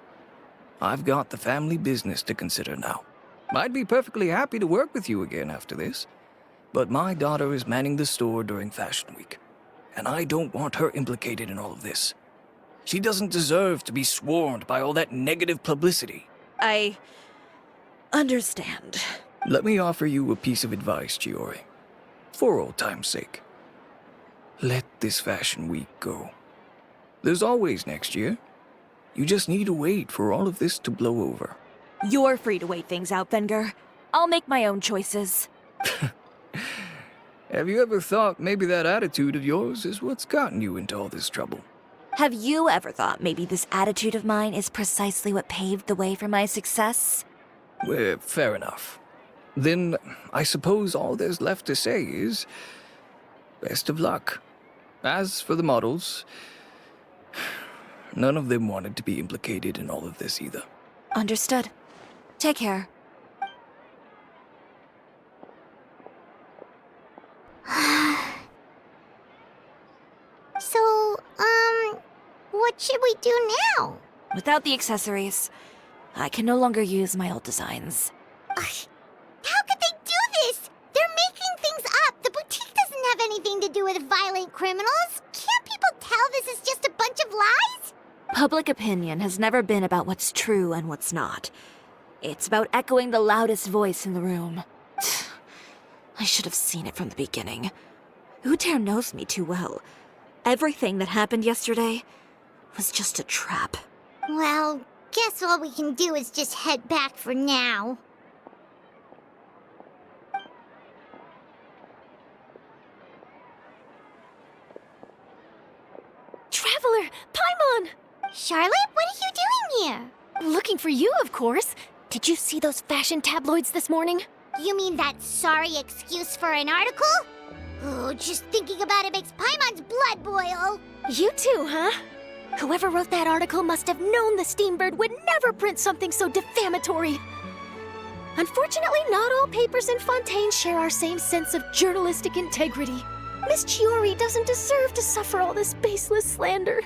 Speaker 7: I've got the family business to consider now. I'd be perfectly happy to work with you again after this. But my daughter is manning the store during Fashion Week, and I don't want her implicated in all of this. She doesn't deserve to be swarmed by all that negative publicity.
Speaker 3: I understand.
Speaker 7: Let me offer you a piece of advice, Chiori. For old time's sake. Let this Fashion Week go. There's always next year. You just need to wait for all of this to blow over.
Speaker 3: You're free to wait things out, Venger. I'll make my own choices.
Speaker 7: Have you ever thought maybe that attitude of yours is what's gotten you into all this trouble?
Speaker 3: Have you ever thought maybe this attitude of mine is precisely what paved the way for my success?
Speaker 7: Well, fair enough. Then I suppose all there's left to say is best of luck. As for the models, none of them wanted to be implicated in all of this either.
Speaker 3: Understood. Take care.
Speaker 1: So, what should we do now?
Speaker 3: Without the accessories, I can no longer use my old designs.
Speaker 1: How could they do this? They're making things up. The boutique doesn't have anything to do with violent criminals. Can't people tell this is just a bunch of lies?
Speaker 3: Public opinion has never been about what's true and what's not. It's about echoing the loudest voice in the room. I should have seen it from the beginning. Uter knows me too well. Everything that happened yesterday was just a trap.
Speaker 1: Well, guess all we can do is just head back for now.
Speaker 2: Traveler! Paimon!
Speaker 1: Charlotte, what are you doing here?
Speaker 2: Looking for you, of course. Did you see those fashion tabloids this morning?
Speaker 1: You mean that sorry excuse for an article? Oh, just thinking about it makes Paimon's blood boil.
Speaker 2: You too, huh? Whoever wrote that article must have known the Steambird would never print something so defamatory. Unfortunately, not all papers in Fontaine share our same sense of journalistic integrity. Miss Chiori doesn't deserve to suffer all this baseless slander.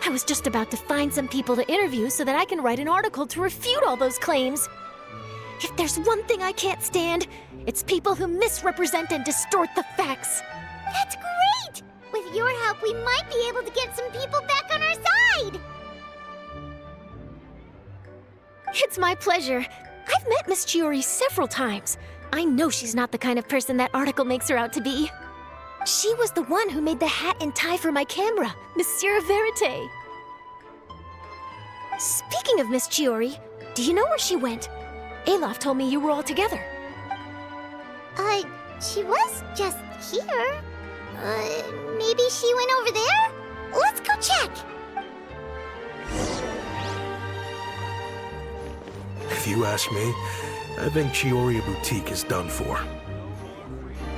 Speaker 2: I was just about to find some people to interview so that I can write an article to refute all those claims. If there's one thing I can't stand, it's people who misrepresent and distort the facts.
Speaker 1: That's great! With your help, we might be able to get some people back on our side!
Speaker 2: It's my pleasure. I've met Miss Chiori several times. I know she's not the kind of person that article makes her out to be. She was the one who made the hat and tie for my camera, Monsieur Verite. Speaking of Miss Chiori, do you know where she went? Olaf told me you were all together.
Speaker 1: She was just here. Maybe she went over there? Let's go check!
Speaker 8: If you ask me, I think Chiori Boutique is done for.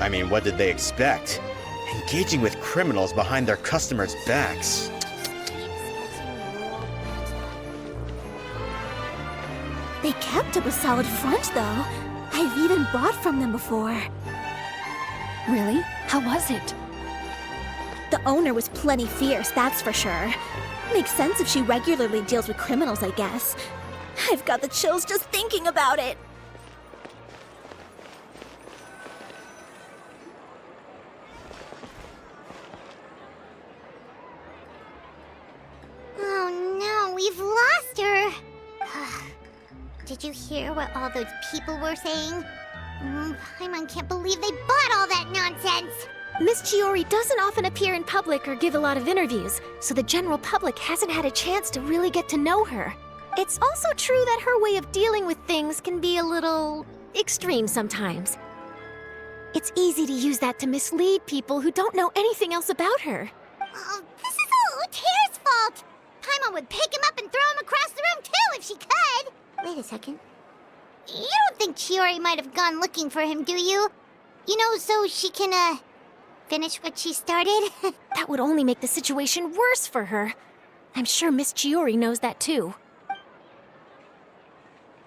Speaker 9: I mean, what did they expect? Engaging with criminals behind their customers' backs.
Speaker 1: They kept up a solid front, though. I've even bought from them before.
Speaker 2: Really? How was it?
Speaker 1: The owner was plenty fierce, that's for sure. Makes sense if she regularly deals with criminals, I guess. I've got the chills just thinking about it. Oh no, we've lost her. Did you hear what all those people were saying? Paimon can't believe they bought all that nonsense.
Speaker 2: Miss Chiori doesn't often appear in public or give a lot of interviews, so the general public hasn't had a chance to really get to know her. It's also true that her way of dealing with things can be a little extreme sometimes. It's easy to use that to mislead people who don't know anything else about her.
Speaker 1: Oh, this is all Uter's fault. Paimon would pick him up and throw him across the room too if she could. Wait a second. You don't think Chiori might have gone looking for him, do you? You know, so she can, finish what she started?
Speaker 2: That would only make the situation worse for her. I'm sure Miss Chiori knows that too.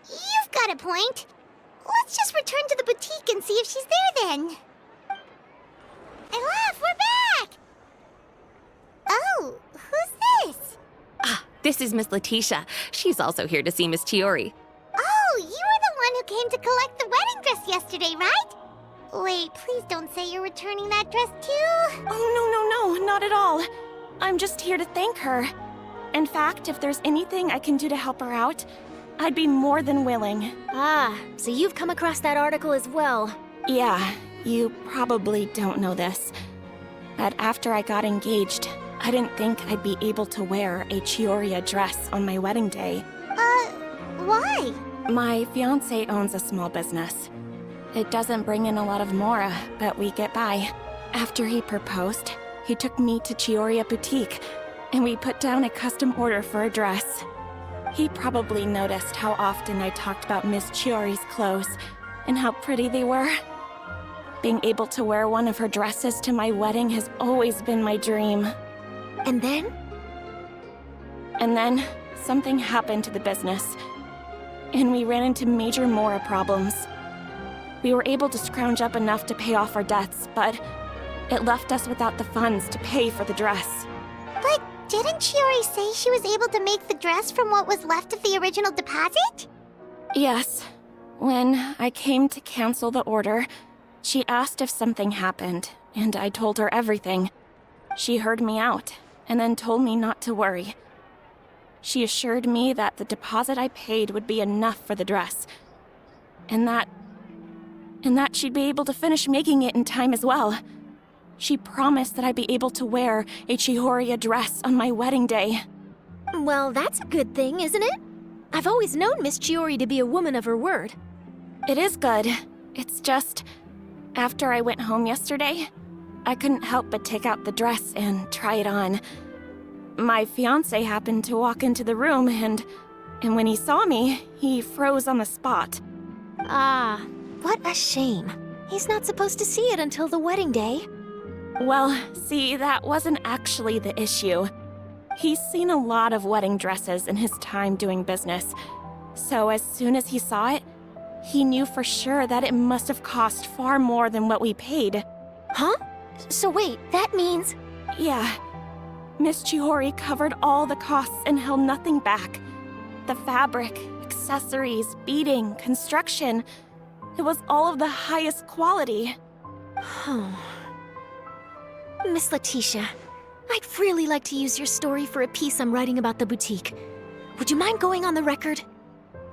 Speaker 1: You've got a point. Let's just return to the boutique and see if she's there then. Olaf, we're back! Oh, who's this?
Speaker 10: Ah, this is Miss Letitia. She's also here to see Miss Chiori.
Speaker 1: Oh, you were the one who came to collect the wedding dress yesterday, right? Wait, please don't say you're returning that dress too.
Speaker 11: Oh, no, not at all. I'm just here to thank her. In fact, if there's anything I can do to help her out, I'd be more than willing.
Speaker 2: Ah, so you've come across that article as well.
Speaker 11: Yeah, you probably don't know this, but after I got engaged, I didn't think I'd be able to wear a Chiori dress on my wedding day.
Speaker 1: Why?
Speaker 11: My fiancé owns a small business. It doesn't bring in a lot of mora, but we get by. After he proposed, he took me to Chiori Boutique, and we put down a custom order for a dress. He probably noticed how often I talked about Miss Chiori's clothes and how pretty they were. Being able to wear one of her dresses to my wedding has always been my dream.
Speaker 2: And then?
Speaker 11: And then, something happened to the business, and we ran into major mora problems. We were able to scrounge up enough to pay off our debts, but it left us without the funds to pay for the dress.
Speaker 1: But didn't Chiori say she was able to make the dress from what was left of the original deposit?
Speaker 11: Yes. When I came to cancel the order, she asked if something happened, and I told her everything. She heard me out, and then told me not to worry. She assured me that the deposit I paid would be enough for the dress, and that she'd be able to finish making it in time as well. She promised that I'd be able to wear a Chiori dress on my wedding day.
Speaker 2: Well, that's a good thing, isn't it? I've always known Miss Chiori to be a woman of her word.
Speaker 11: It is good. It's just, after I went home yesterday, I couldn't help but take out the dress and try it on. My fiancé happened to walk into the room and when he saw me, he froze on the spot.
Speaker 2: Ah, what a shame. He's not supposed to see it until the wedding day.
Speaker 11: Well, see, that wasn't actually the issue. He's seen a lot of wedding dresses in his time doing business, so as soon as he saw it, He knew for sure that it must have cost far more than what we paid.
Speaker 2: Huh? So wait, that means...
Speaker 11: Yeah. Miss Chiori covered all the costs and held nothing back. The fabric, accessories, beading, construction. It was all of the highest quality.
Speaker 2: Miss Letitia, I'd really like to use your story for a piece I'm writing about the boutique. Would you mind going on the record?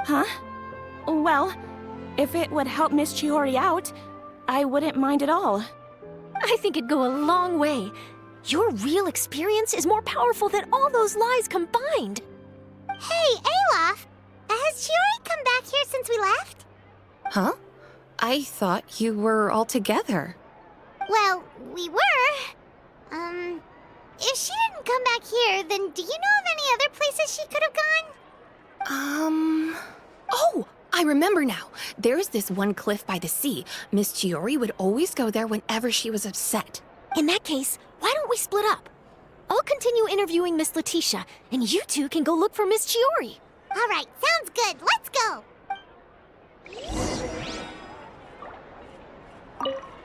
Speaker 11: Huh? Well, if it would help Miss Chiori out, I wouldn't mind at all.
Speaker 2: I think it'd go a long way. Your real experience is more powerful than all those lies combined.
Speaker 1: Hey, Olaf! Has Chiori come back here since we left?
Speaker 10: Huh? I thought you were all together.
Speaker 1: Well, we were. If she didn't come back here, then do you know of any other places she could have gone?
Speaker 10: Oh, I remember now. There's this one cliff by the sea. Miss Chiori would always go there whenever she was upset.
Speaker 2: In that case, why don't we split up? I'll continue interviewing Miss Letitia, and you two can go look for Miss Chiori.
Speaker 1: All right, sounds good. Let's go.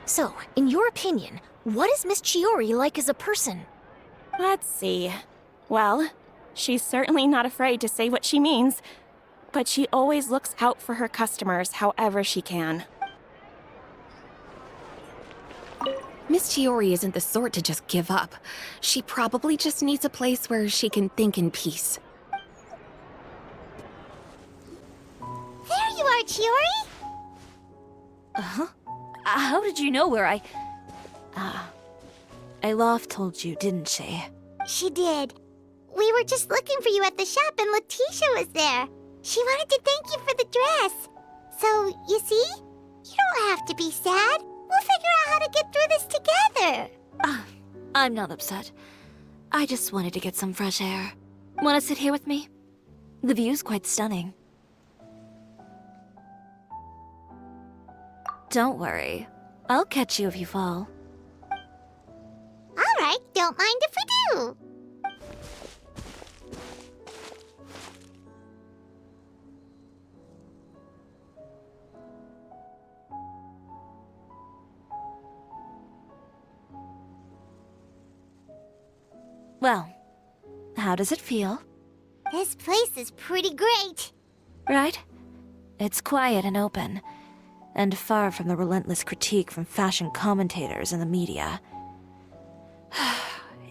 Speaker 2: So, in your opinion, what is Miss Chiori like as a person?
Speaker 11: Let's see. Well, she's certainly not afraid to say what she means, but she always looks out for her customers however she can.
Speaker 10: Miss Chiori isn't the sort to just give up. She probably just needs a place where she can think in peace.
Speaker 1: There you are, Chiori!
Speaker 3: Uh-huh. How did you know where I... Olaf told you, didn't she?
Speaker 1: She did. We were just looking for you at the shop and Letitia was there. She wanted to thank you for the dress. So, you see? You don't have to be sad. We'll figure out how to get through this together.
Speaker 3: I'm not upset. I just wanted to get some fresh air. Want to sit here with me? The view's quite stunning. Don't worry. I'll catch you if you fall.
Speaker 1: All right, don't mind if we do.
Speaker 3: Well, how does it feel?
Speaker 1: This place is pretty great.
Speaker 3: Right? It's quiet and open, and far from the relentless critique from fashion commentators and the media.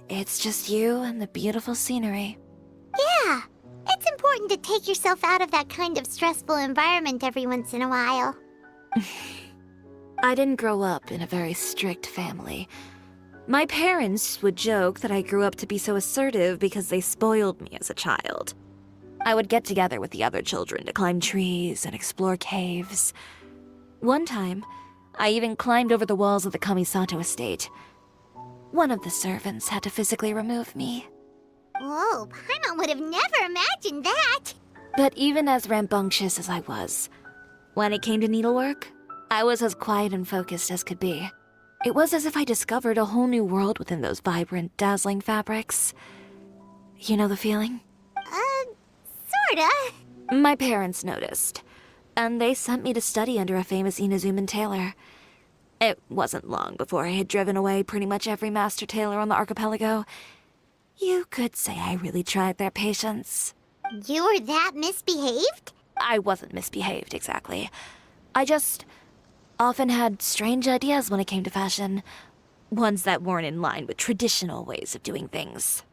Speaker 3: It's just you and the beautiful scenery.
Speaker 1: Yeah, it's important to take yourself out of that kind of stressful environment every once in a while.
Speaker 3: I didn't grow up in a very strict family. My parents would joke that I grew up to be so assertive because they spoiled me as a child. I would get together with the other children to climb trees and explore caves. One time, I even climbed over the walls of the Kamisato estate. One of the servants had to physically remove me.
Speaker 1: Whoa, Paimon would have never imagined that.
Speaker 3: But even as rambunctious as I was, when it came to needlework, I was as quiet and focused as could be. It was as if I discovered a whole new world within those vibrant, dazzling fabrics. You know the feeling?
Speaker 1: Sorta.
Speaker 3: My parents noticed, and they sent me to study under a famous Inazuman tailor. It wasn't long before I had driven away pretty much every master tailor on the archipelago. You could say I really tried their patience.
Speaker 1: You were that misbehaved?
Speaker 3: I wasn't misbehaved, exactly. I just often had strange ideas when it came to fashion. Ones that weren't in line with traditional ways of doing things.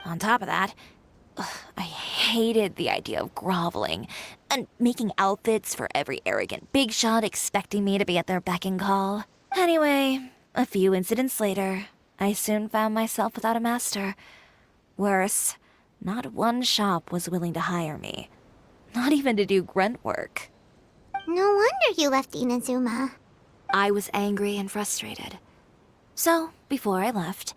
Speaker 3: On top of that, I hated the idea of groveling and making outfits for every arrogant big shot expecting me to be at their beck and call. Anyway, a few incidents later, I soon found myself without a master. Worse, not one shop was willing to hire me. Not even to do grunt work.
Speaker 1: No wonder you left Inazuma.
Speaker 3: I was angry and frustrated. So, before I left,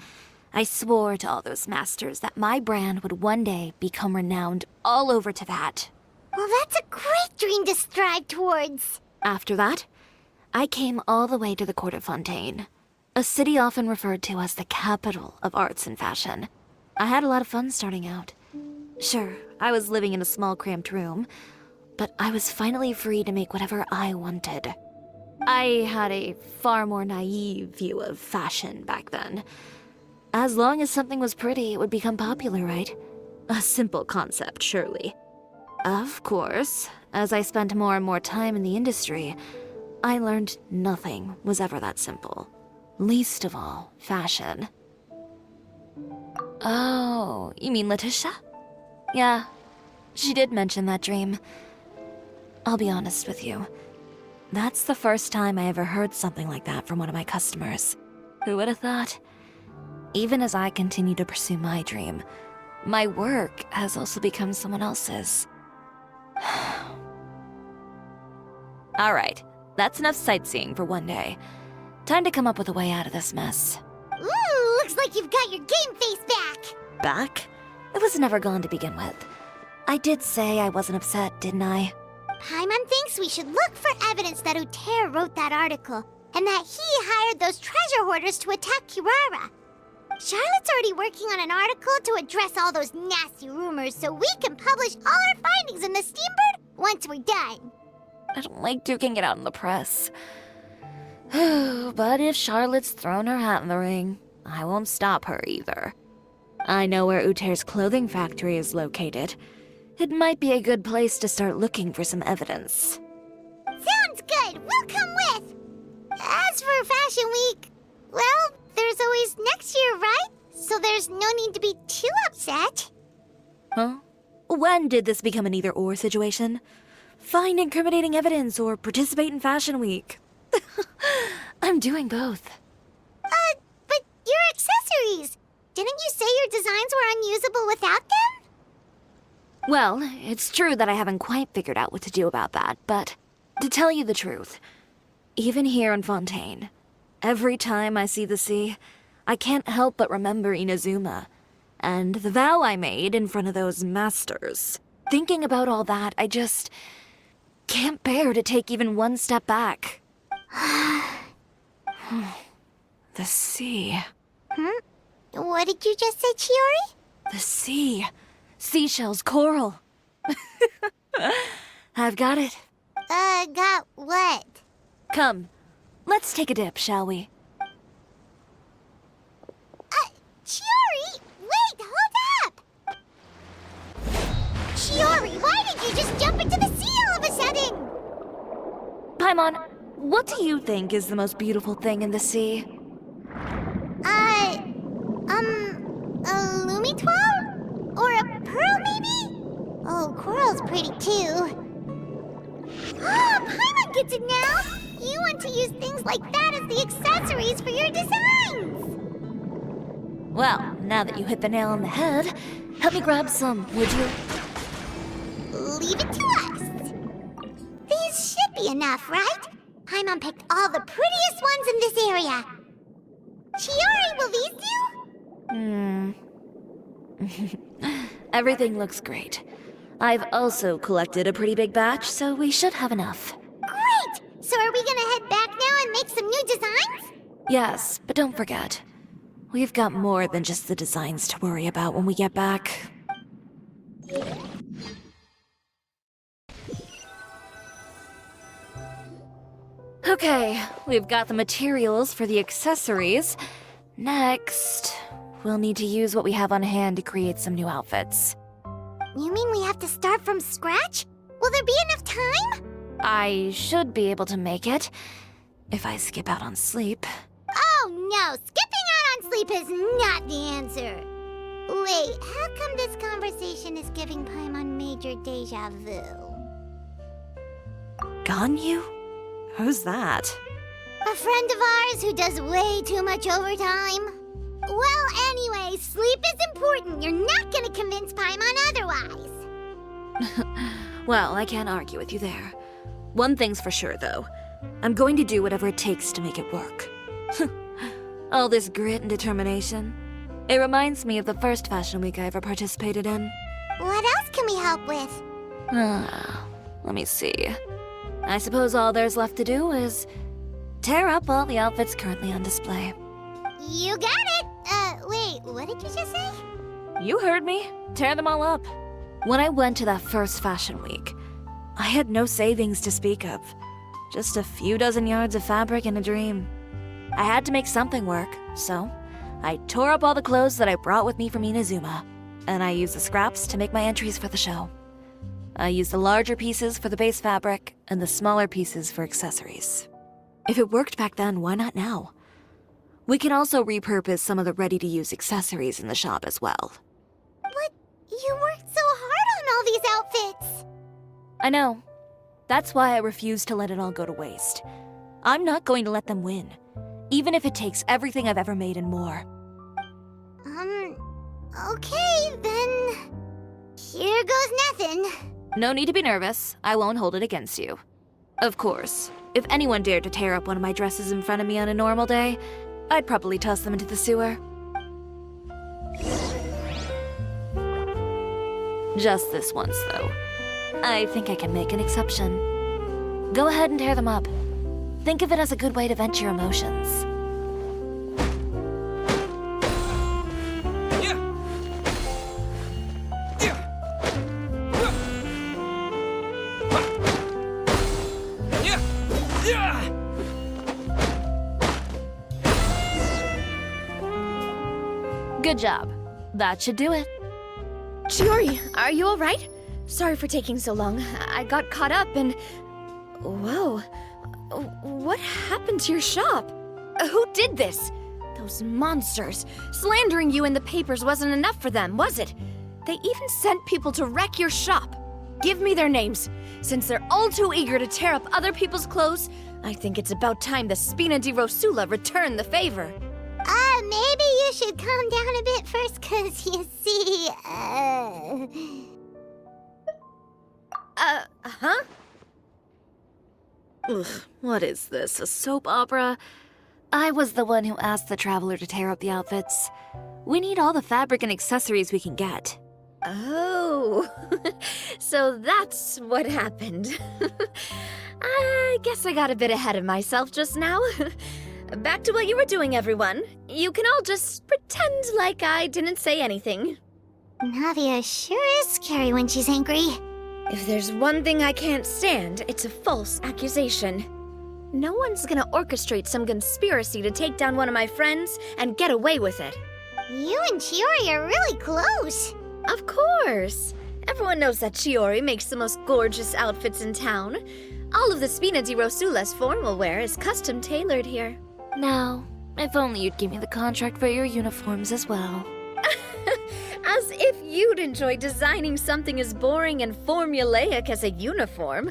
Speaker 3: I swore to all those masters that my brand would one day become renowned all over Teyvat.
Speaker 1: Well, that's a great dream to strive towards.
Speaker 3: After that, I came all the way to the court of Fontaine, a city often referred to as the capital of arts and fashion. I had a lot of fun starting out. Sure, I was living in a small cramped room, but I was finally free to make whatever I wanted. I had a far more naive view of fashion back then. As long as something was pretty, it would become popular, right? A simple concept, surely. Of course, as I spent more and more time in the industry, I learned nothing was ever that simple. Least of all, fashion. Oh, you mean Letitia? Yeah, she did mention that dream. I'll be honest with you. That's the first time I ever heard something like that from one of my customers. Who would have thought? Even as I continue to pursue my dream, my work has also become someone else's. Alright, that's enough sightseeing for one day. Time to come up with a way out of this mess.
Speaker 1: Ooh, looks like you've got your game face back!
Speaker 3: Back? It was never gone to begin with. I did say I wasn't upset, didn't I?
Speaker 1: Paimon thinks we should look for evidence that Uter wrote that article, and that he hired those treasure hoarders to attack Kirara. Charlotte's already working on an article to address all those nasty rumors so we can publish all our findings in the Steambird once we're done.
Speaker 3: I don't like duking it out in the press. But if Charlotte's thrown her hat in the ring, I won't stop her either. I know where Uter's clothing factory is located. It might be a good place to start looking for some evidence.
Speaker 1: Sounds good! We'll come with! As for Fashion Week, well, there's always next year, right? So there's no need to be too upset.
Speaker 3: Huh? When did this become an either-or situation? Find incriminating evidence or participate in Fashion Week. I'm doing both.
Speaker 1: But your accessories! Didn't you say your designs were unusable without them?
Speaker 3: Well, it's true that I haven't quite figured out what to do about that, but to tell you the truth, even here in Fontaine, every time I see the sea, I can't help but remember Inazuma, and the vow I made in front of those masters. Thinking about all that, I just can't bear to take even one step back. The sea.
Speaker 1: What did you just say, Chiori?
Speaker 3: The sea. Seashells, coral. I've got it.
Speaker 1: Got what?
Speaker 3: Come, let's take a dip, shall we?
Speaker 1: Chiori! Wait, hold up! Chiori, why did you just jump into the sea all of a sudden?
Speaker 3: Paimon, what do you think is the most beautiful thing in the sea?
Speaker 1: A Lumitoile? Or a pearl, maybe? Oh, coral's pretty too. Oh, Paimon gets it now! You want to use things like that as the accessories for your designs!
Speaker 3: Well, now that you hit the nail on the head, help me grab some, would you?
Speaker 1: Leave it to us. These should be enough, right? Paimon picked all the prettiest ones in this area. Chiori, will these do?
Speaker 3: Everything looks great. I've also collected a pretty big batch, so we should have enough.
Speaker 1: Great! So are we gonna head back now and make some new designs?
Speaker 3: Yes, but don't forget, we've got more than just the designs to worry about when we get back. Okay, we've got the materials for the accessories. Next, we'll need to use what we have on hand to create some new outfits.
Speaker 1: You mean we have to start from scratch? Will there be enough time?
Speaker 3: I should be able to make it, if I skip out on sleep.
Speaker 1: Oh no, skipping out on sleep is not the answer. Wait, how come this conversation is giving Paimon major deja vu?
Speaker 3: Ganyu? Who's that?
Speaker 1: A friend of ours who does way too much overtime. Well, anyway, sleep is important. You're not gonna convince Paimon otherwise.
Speaker 3: Well, I can't argue with you there. One thing's for sure, though. I'm going to do whatever it takes to make it work. All this grit and determination. It reminds me of the first Fashion Week I ever participated in.
Speaker 1: What else can we help with?
Speaker 3: Let me see. I suppose all there's left to do is tear up all the outfits currently on display.
Speaker 1: You got it! Wait, what did you just say?
Speaker 3: You heard me. Tear them all up. When I went to that first Fashion Week, I had no savings to speak of. Just a few dozen yards of fabric and a dream. I had to make something work, so I tore up all the clothes that I brought with me from Inazuma, and I used the scraps to make my entries for the show. I used the larger pieces for the base fabric and the smaller pieces for accessories. If it worked back then, why not now? We can also repurpose some of the ready-to-use accessories in the shop as well.
Speaker 1: But you worked so hard on all these outfits!
Speaker 3: I know. That's why I refuse to let it all go to waste. I'm not going to let them win, even if it takes everything I've ever made and more.
Speaker 1: Okay, then... Here goes nothing.
Speaker 3: No need to be nervous. I won't hold it against you. Of course, if anyone dared to tear up one of my dresses in front of me on a normal day, I'd probably toss them into the sewer. Just this once, though. I think I can make an exception. Go ahead and tear them up. Think of it as a good way to vent your emotions. Good job. That should do it.
Speaker 2: Chiori, are you alright? Sorry for taking so long. I got caught up and... Whoa. What happened to your shop? Who did this? Those monsters. Slandering you in the papers wasn't enough for them, was it? They even sent people to wreck your shop. Give me their names. Since they're all too eager to tear up other people's clothes, I think it's about time the Spina di Rosula return the favor.
Speaker 1: Maybe you should calm down a bit first, 'cause you see,
Speaker 2: Huh?
Speaker 3: Ugh, what is this, a soap opera? I was the one who asked the traveler to tear up the outfits. We need all the fabric and accessories we can get.
Speaker 2: Oh, so that's what happened. I guess I got a bit ahead of myself just now. Back to what you were doing, everyone. You can all just pretend like I didn't say anything.
Speaker 1: Navia sure is scary when she's angry.
Speaker 2: If there's one thing I can't stand, it's a false accusation. No one's gonna orchestrate some conspiracy to take down one of my friends and get away with it.
Speaker 1: You and Chiori are really close.
Speaker 2: Of course. Everyone knows that Chiori makes the most gorgeous outfits in town. All of the Spina di Rosula's formal wear is custom tailored here.
Speaker 3: Now, if only you'd give me the contract for your uniforms as well.
Speaker 2: As if you'd enjoy designing something as boring and formulaic as a uniform.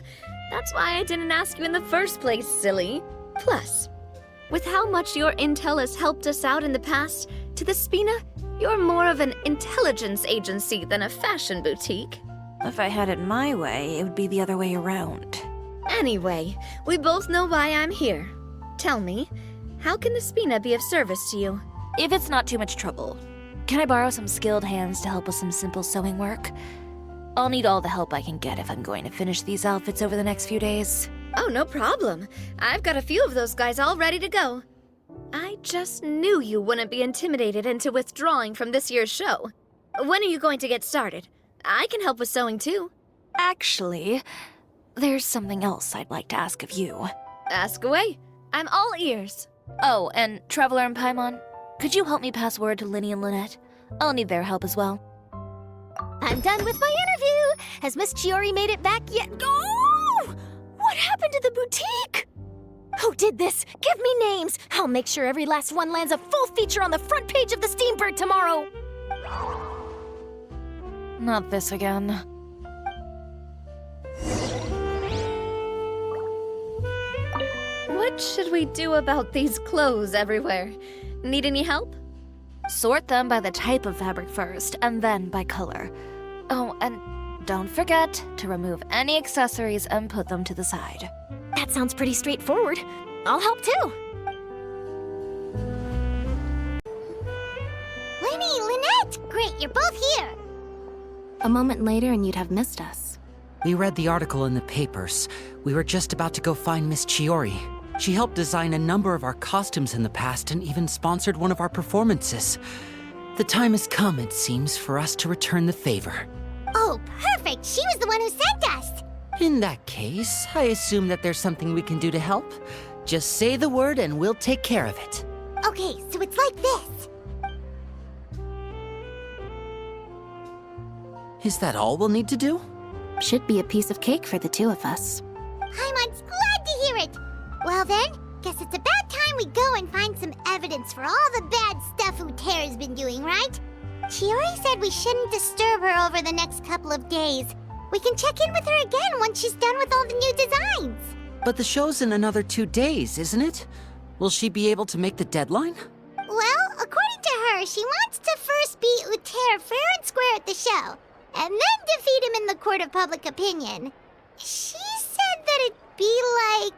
Speaker 2: That's why I didn't ask you in the first place, silly. Plus, with how much your intel has helped us out in the past, to the Spina, you're more of an intelligence agency than a fashion boutique.
Speaker 3: If I had it my way, it would be the other way around.
Speaker 2: Anyway, we both know why I'm here. Tell me, how can the Spina be of service to you?
Speaker 3: If it's not too much trouble, can I borrow some skilled hands to help with some simple sewing work? I'll need all the help I can get if I'm going to finish these outfits over the next few days.
Speaker 2: Oh, no problem. I've got a few of those guys all ready to go. I just knew you wouldn't be intimidated into withdrawing from this year's show. When are you going to get started? I can help with sewing too.
Speaker 3: Actually, there's something else I'd like to ask of you.
Speaker 2: Ask away. I'm all ears.
Speaker 3: Oh, and Traveler and Paimon, could you help me pass word to Linny and Lynette? I'll need their help as well.
Speaker 2: I'm done with my interview. Has Miss Chiori made it back yet? Oh! What happened to the boutique? Who did this? Give me names. I'll make sure every last one lands a full feature on the front page of the Steambird tomorrow.
Speaker 3: Not this again.
Speaker 2: What should we do about these clothes everywhere? Need any help?
Speaker 3: Sort them by the type of fabric first, and then by color. Oh, and don't forget to remove any accessories and put them to the side.
Speaker 2: That sounds pretty straightforward. I'll help too.
Speaker 1: Linny, Lynette! Great, you're both here!
Speaker 10: A moment later and you'd have missed us.
Speaker 12: We read the article in the papers. We were just about to go find Miss Chiori. She helped design a number of our costumes in the past and even sponsored one of our performances. The time has come, it seems, for us to return the favor.
Speaker 1: Oh, perfect! She was the one who sent us!
Speaker 12: In that case, I assume that there's something we can do to help. Just say the word and we'll take care of it.
Speaker 1: Okay, so it's like this.
Speaker 12: Is that all we'll need to do?
Speaker 2: Should be a piece of cake for the two of us.
Speaker 1: Paimon's glad to hear it. Well then, guess it's about time we go and find some evidence for all the bad stuff Uter's been doing, right? Chiori said we shouldn't disturb her over the next couple of days. We can check in with her again once she's done with all the new designs.
Speaker 12: But the show's in another 2 days, isn't it? Will she be able to make the deadline?
Speaker 1: Well, according to her, she wants to first beat Uter fair and square at the show, and then defeat him in the court of public opinion. She said that it'd be like,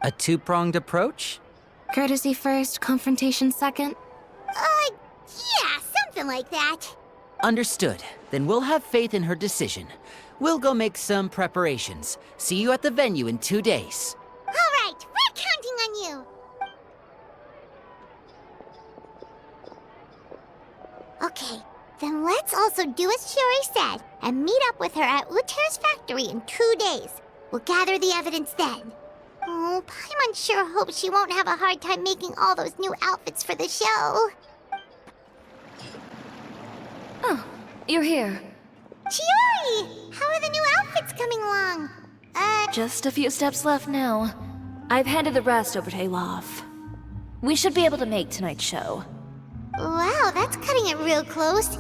Speaker 12: A two-pronged approach?
Speaker 2: Courtesy first, confrontation second?
Speaker 1: Yeah, something like that.
Speaker 12: Understood. Then we'll have faith in her decision. We'll go make some preparations. See you at the venue in 2 days.
Speaker 1: All right, we're counting on you. Okay, then let's also do as Chiori said and meet up with her at Uter's factory in 2 days. We'll gather the evidence then. Oh, Paimon sure hopes she won't have a hard time making all those new outfits for the show.
Speaker 2: Oh, you're here.
Speaker 1: Chiori! How are the new outfits coming along?
Speaker 3: Just a few steps left now. I've handed the rest over to Alof. We should be able to make tonight's show.
Speaker 1: Wow, that's cutting it real close.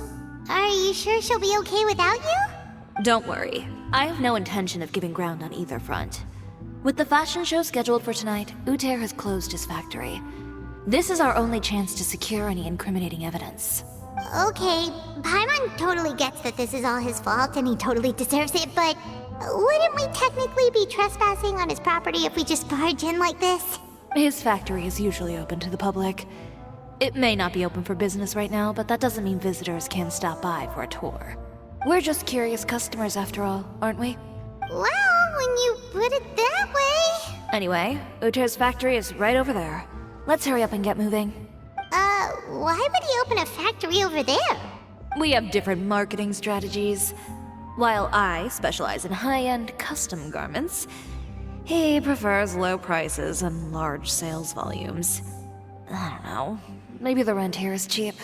Speaker 1: Are you sure she'll be okay without you?
Speaker 3: Don't worry. I have no intention of giving ground on either front. With the fashion show scheduled for tonight, Uter has closed his factory. This is our only chance to secure any incriminating evidence.
Speaker 1: Okay, Paimon totally gets that this is all his fault and he totally deserves it, but wouldn't we technically be trespassing on his property if we just barge in like this?
Speaker 3: His factory is usually open to the public. It may not be open for business right now, but that doesn't mean visitors can't stop by for a tour. We're just curious customers after all, aren't we?
Speaker 1: Well, when you put it that way...
Speaker 3: Anyway, Uter's factory is right over there. Let's hurry up and get moving.
Speaker 1: Why would he open a factory over there?
Speaker 3: We have different marketing strategies. While I specialize in high-end custom garments, he prefers low prices and large sales volumes. I don't know. Maybe the rent here is cheap.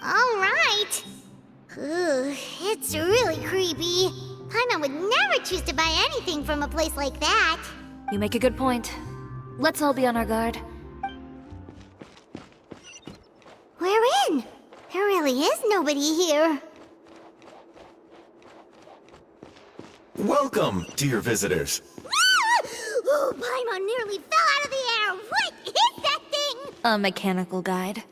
Speaker 1: All right. Ugh, it's really creepy. Paimon would never choose to buy anything from a place like that.
Speaker 3: You make a good point. Let's all be on our guard.
Speaker 1: We're in. There really is nobody here.
Speaker 13: Welcome, dear visitors.
Speaker 1: Oh, Paimon nearly fell out of the air. What is that thing?
Speaker 3: A mechanical guide.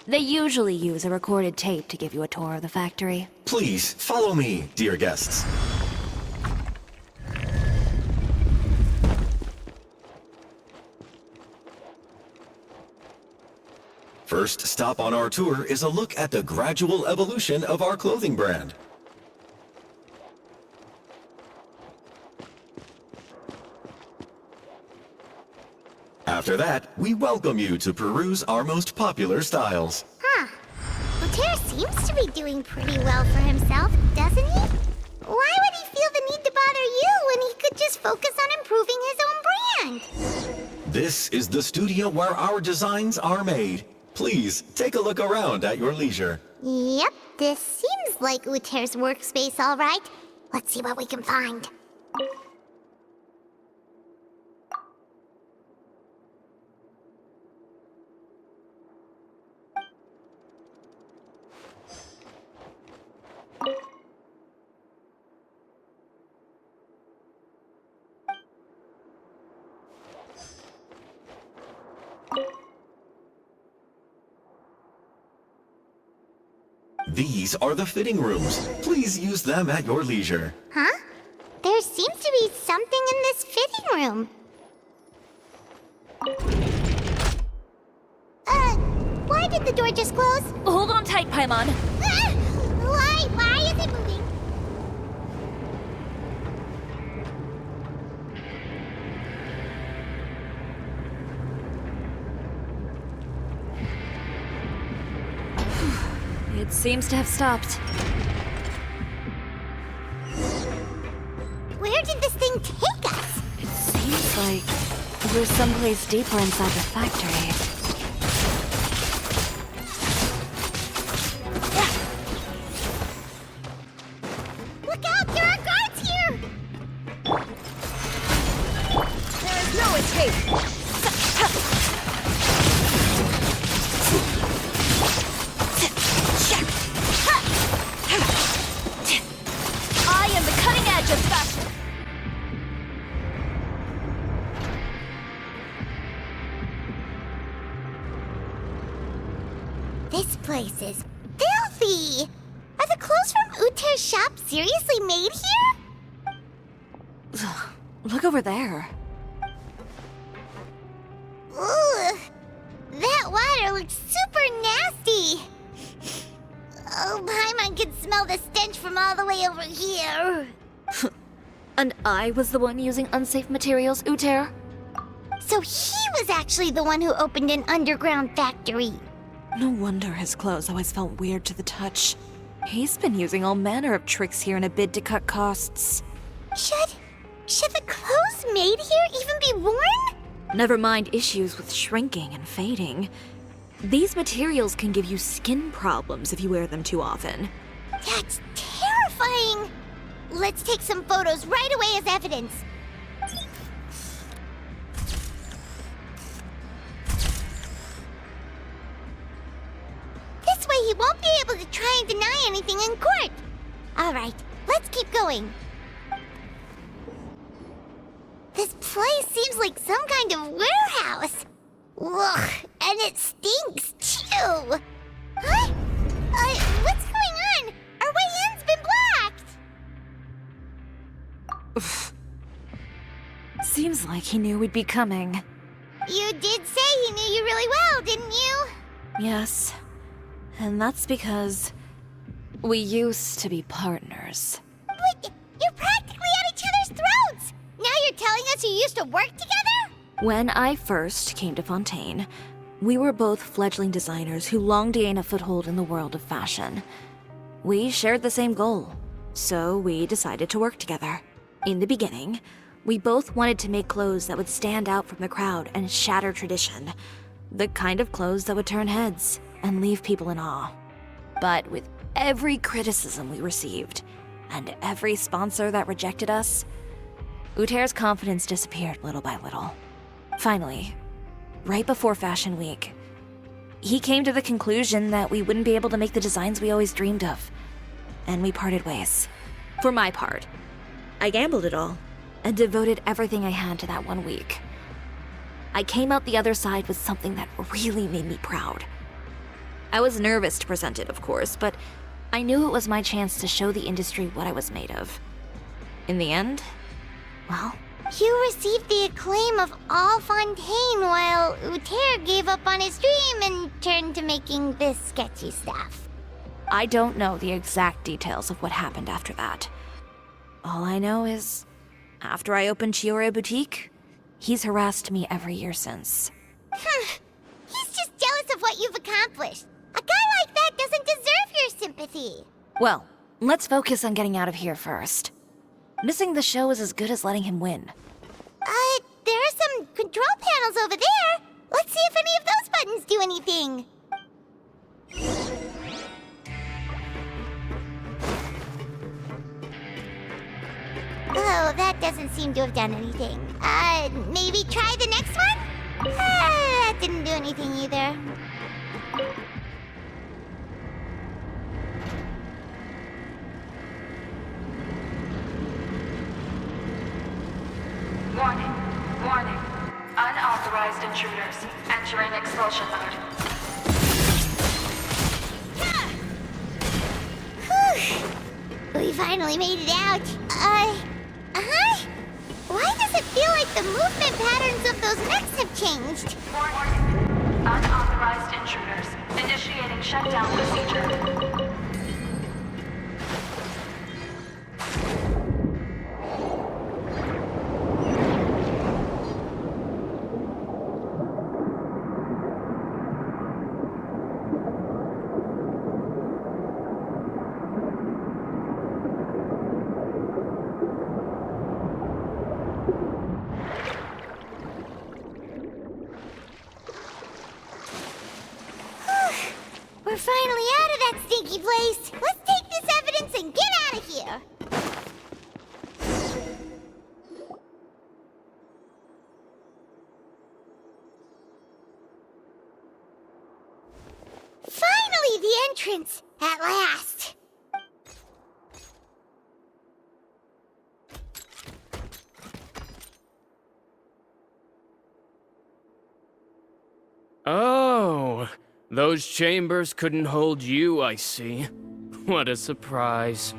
Speaker 3: They usually use a recorded tape to give you a tour of the factory.
Speaker 13: Please, follow me, dear guests. First stop on our tour is a look at the gradual evolution of our clothing brand. After that, we welcome you to peruse our most popular styles.
Speaker 1: Huh. Uter seems to be doing pretty well for himself, doesn't he? Why would he feel the need to bother you when he could just focus on improving his own brand?
Speaker 13: This is the studio where our designs are made. Please, take a look around at your leisure.
Speaker 1: Yep, this seems like Uter's workspace, all right. Let's see what we can find.
Speaker 13: These are the fitting rooms. Please use them at your leisure.
Speaker 1: Huh? There seems to be something in this fitting room. Why did the door just close?
Speaker 3: Hold on tight, Paimon.
Speaker 1: Why is it moving?
Speaker 3: It seems to have stopped.
Speaker 1: Where did this thing take us?
Speaker 3: It seems like we're someplace deeper inside the factory.
Speaker 1: Look out! There are guards here!
Speaker 3: There is no escape!
Speaker 2: I am the cutting edge of fashion.
Speaker 1: This place is filthy! Are the clothes from Uter's shop seriously made here?
Speaker 3: Look over there.
Speaker 1: Ugh! That water looks super nasty! Oh, Paimon can smell the stench from all the way over here.
Speaker 3: And I was the one using unsafe materials, Uter?
Speaker 1: So he was actually the one who opened an underground factory.
Speaker 3: No wonder his clothes always felt weird to the touch. He's been using all manner of tricks here in a bid to cut costs.
Speaker 1: Should the clothes made here even be worn?
Speaker 3: Never mind issues with shrinking and fading. These materials can give you skin problems if you wear them too often.
Speaker 1: That's terrifying! Let's take some photos right away as evidence. This way he won't be able to try and deny anything in court. Alright, let's keep going. This place seems like some kind of warehouse. Ugh, and it stinks too. Huh? What's going on? Our way in's been blocked.
Speaker 3: Seems like he knew we'd be coming.
Speaker 1: You did say he knew you really well, didn't you?
Speaker 3: Yes. And that's because we used to be partners.
Speaker 1: But you're practically at each other's throats! Now you're telling us you used to work together?
Speaker 3: When I first came to Fontaine, we were both fledgling designers who longed to gain a foothold in the world of fashion. We shared the same goal, so we decided to work together. In the beginning, we both wanted to make clothes that would stand out from the crowd and shatter tradition. The kind of clothes that would turn heads and leave people in awe. But with every criticism we received, and every sponsor that rejected us, Uter's confidence disappeared little by little. Finally, right before Fashion Week, he came to the conclusion that we wouldn't be able to make the designs we always dreamed of, and we parted ways. For my part, I gambled it all and devoted everything I had to that 1 week. I came out the other side with something that really made me proud. I was nervous to present it, of course, but I knew it was my chance to show the industry what I was made of. In the end, well,
Speaker 1: you received the acclaim of all Fontaine while Uter gave up on his dream and turned to making this sketchy stuff.
Speaker 3: I don't know the exact details of what happened after that. All I know is, after I opened Chiori Boutique, he's harassed me every year since.
Speaker 1: He's just jealous of what you've accomplished. A guy like that doesn't deserve your sympathy.
Speaker 3: Well, let's focus on getting out of here first. Missing the show is as good as letting him win.
Speaker 1: There are some control panels over there. Let's see if any of those buttons do anything. Oh, that doesn't seem to have done anything. Maybe try the next one? That didn't do anything either.
Speaker 14: Warning. Warning. Unauthorized intruders entering expulsion mode.
Speaker 1: Whew. We finally made it out. Why does it feel like the movement patterns of those mechs have changed?
Speaker 14: Warning. Unauthorized intruders initiating shutdown procedure.
Speaker 1: finally out of that stinky place. Let's take this evidence and get out of here. Finally, the entrance! At last!
Speaker 5: Oh, those chambers couldn't hold you, I see. What a surprise.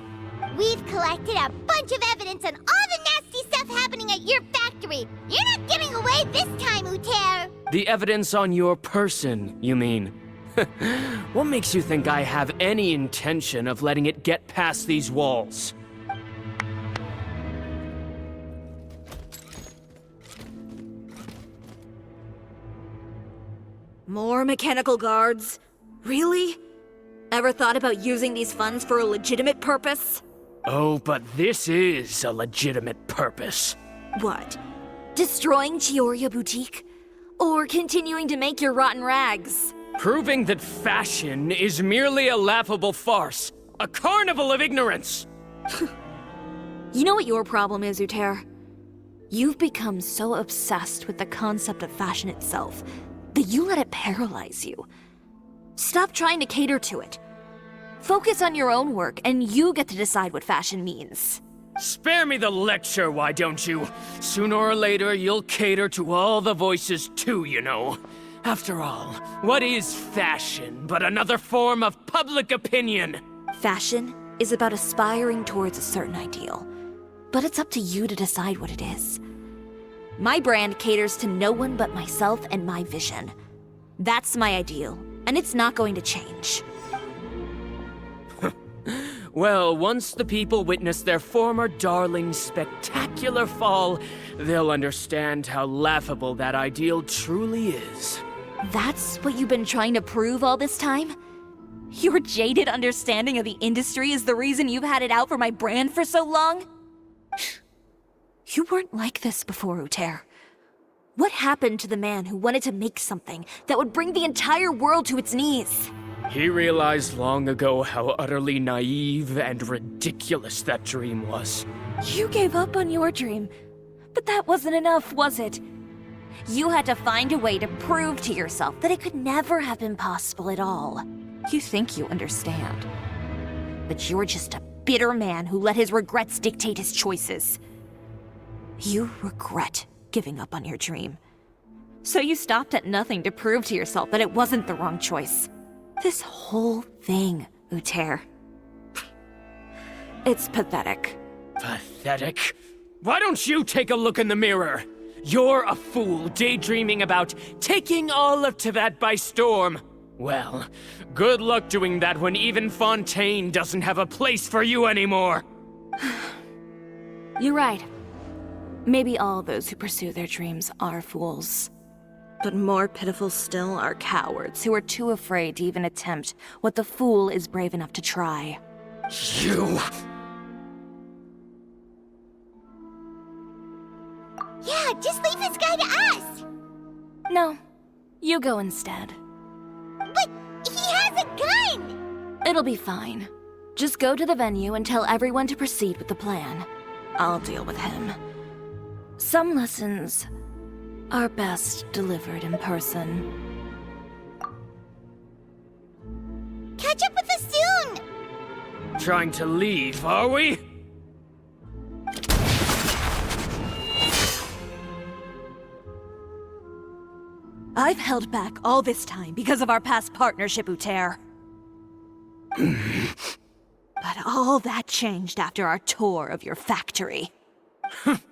Speaker 1: We've collected a bunch of evidence on all the nasty stuff happening at your factory. You're not getting away this time, Uter.
Speaker 5: The evidence on your person, you mean? What makes you think I have any intention of letting it get past these walls?
Speaker 3: More mechanical guards? Really? Ever thought about using these funds for a legitimate purpose?
Speaker 5: Oh, but this is a legitimate purpose.
Speaker 3: What? Destroying Chiori Boutique? Or continuing to make your rotten rags?
Speaker 5: Proving that fashion is merely a laughable farce. A carnival of ignorance!
Speaker 3: You know what your problem is, Uter? You've become so obsessed with the concept of fashion itself that you let it paralyze you. Stop trying to cater to it. Focus on your own work, and you get to decide what fashion means.
Speaker 5: Spare me the lecture, why don't you? Sooner or later, you'll cater to all the voices too, you know. After all, what is fashion but another form of public opinion?
Speaker 3: Fashion is about aspiring towards a certain ideal, but it's up to you to decide what it is. My brand caters to no one but myself and my vision. That's my ideal, and it's not going to change.
Speaker 5: Well, once the people witness their former darling's spectacular fall, they'll understand how laughable that ideal truly is.
Speaker 3: That's what you've been trying to prove all this time? Your jaded understanding of the industry is the reason you've had it out for my brand for so long? You weren't like this before, Uter. What happened to the man who wanted to make something that would bring the entire world to its knees?
Speaker 5: He realized long ago how utterly naive and ridiculous that dream was.
Speaker 3: You gave up on your dream, but that wasn't enough, was it? You had to find a way to prove to yourself that it could never have been possible at all. You think you understand, but you're just a bitter man who let his regrets dictate his choices. You regret giving up on your dream. So you stopped at nothing to prove to yourself that it wasn't the wrong choice. This whole thing, Uter. It's pathetic.
Speaker 5: Pathetic? Why don't you take a look in the mirror? You're a fool daydreaming about taking all of Tibet by storm. Well, good luck doing that when even Fontaine doesn't have a place for you anymore.
Speaker 3: You're right. Maybe all those who pursue their dreams are fools. But more pitiful still are cowards who are too afraid to even attempt what the fool is brave enough to try.
Speaker 5: You!
Speaker 1: Yeah, just leave this guy to us!
Speaker 2: No, you go instead.
Speaker 1: But he has a gun!
Speaker 3: It'll be fine. Just go to the venue and tell everyone to proceed with the plan. I'll deal with him. Some lessons are best delivered in person.
Speaker 1: Catch up with us soon!
Speaker 5: Trying to leave, are we?
Speaker 3: I've held back all this time because of our past partnership, Uter. But all that changed after our tour of your factory.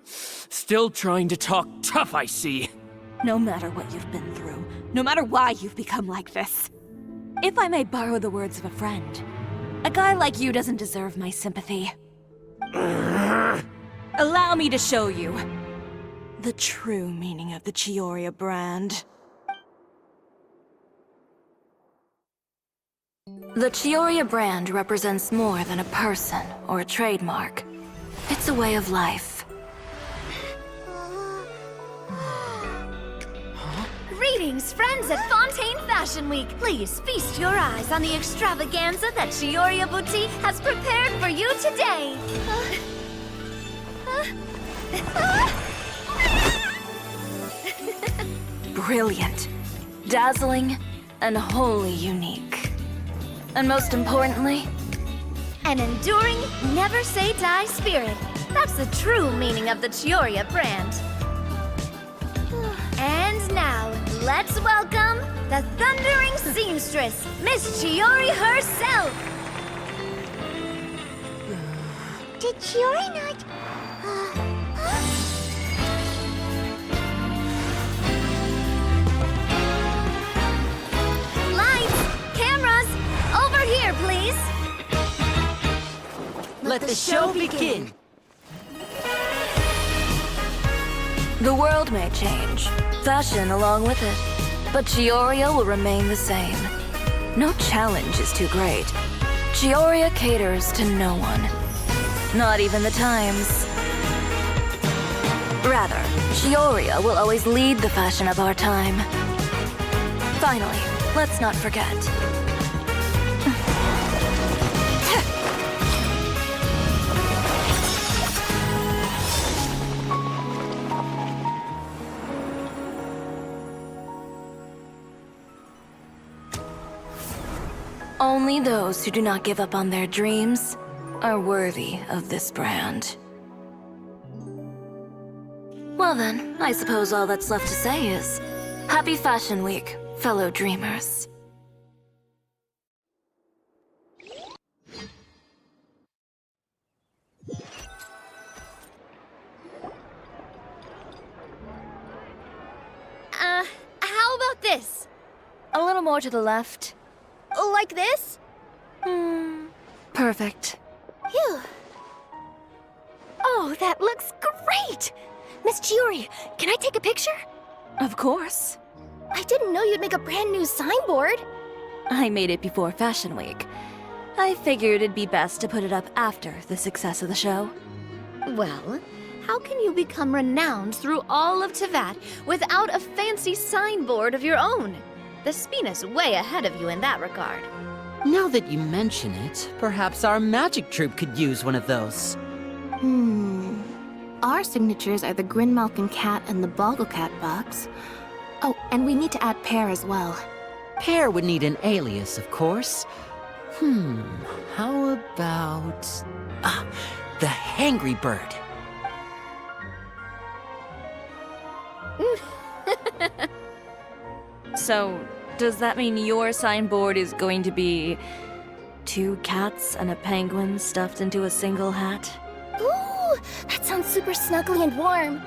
Speaker 5: Still trying to talk tough, I see.
Speaker 3: No matter what you've been through, no matter why you've become like this. If I may borrow the words of a friend, a guy like you doesn't deserve my sympathy. Allow me to show you the true meaning of the Chiori brand. The Chiori brand represents more than a person or a trademark. It's a way of life.
Speaker 15: Greetings, friends at Fontaine Fashion Week. Please feast your eyes on the extravaganza that Chiori Boutique has prepared for you today.
Speaker 3: Brilliant, dazzling, and wholly unique. And most importantly,
Speaker 15: An enduring, never-say-die spirit. That's the true meaning of the Chiori brand. And now, let's welcome the thundering seamstress, Miss Chiori herself!
Speaker 1: Did Chiori not...
Speaker 15: Lights! Cameras! Over here, please!
Speaker 12: Let the show begin!
Speaker 3: the world may change, fashion along with it, but Chioria will remain the same. No challenge is too great. Chioria caters to no one. Not even the times. Rather, Chioria will always lead the fashion of our time. Finally, let's not forget. Only those who do not give up on their dreams are worthy of this brand. Well then, I suppose all that's left to say is, Happy Fashion Week, fellow dreamers.
Speaker 15: How about this?
Speaker 3: A little more to the left.
Speaker 15: Like this?
Speaker 3: Perfect.
Speaker 2: Phew. Oh, that looks great! Miss Chiori, can I take a picture?
Speaker 3: Of course.
Speaker 2: I didn't know you'd make a brand new signboard.
Speaker 3: I made it before Fashion Week. I figured it'd be best to put it up after the success of the show.
Speaker 15: Well, how can you become renowned through all of Tevat without a fancy signboard of your own? The Spina's way ahead of you in that regard.
Speaker 12: Now that you mention it, perhaps our magic troupe could use one of those.
Speaker 11: Our signatures are the Grinmalkin cat and the Bogglecat box. Oh, and we need to add Pear as well.
Speaker 12: Pear would need an alias, of course. How about... the Hangry Bird.
Speaker 3: So, does that mean your signboard is going to be 2 cats and a penguin stuffed into a single hat?
Speaker 2: Ooh, that sounds super snuggly and warm.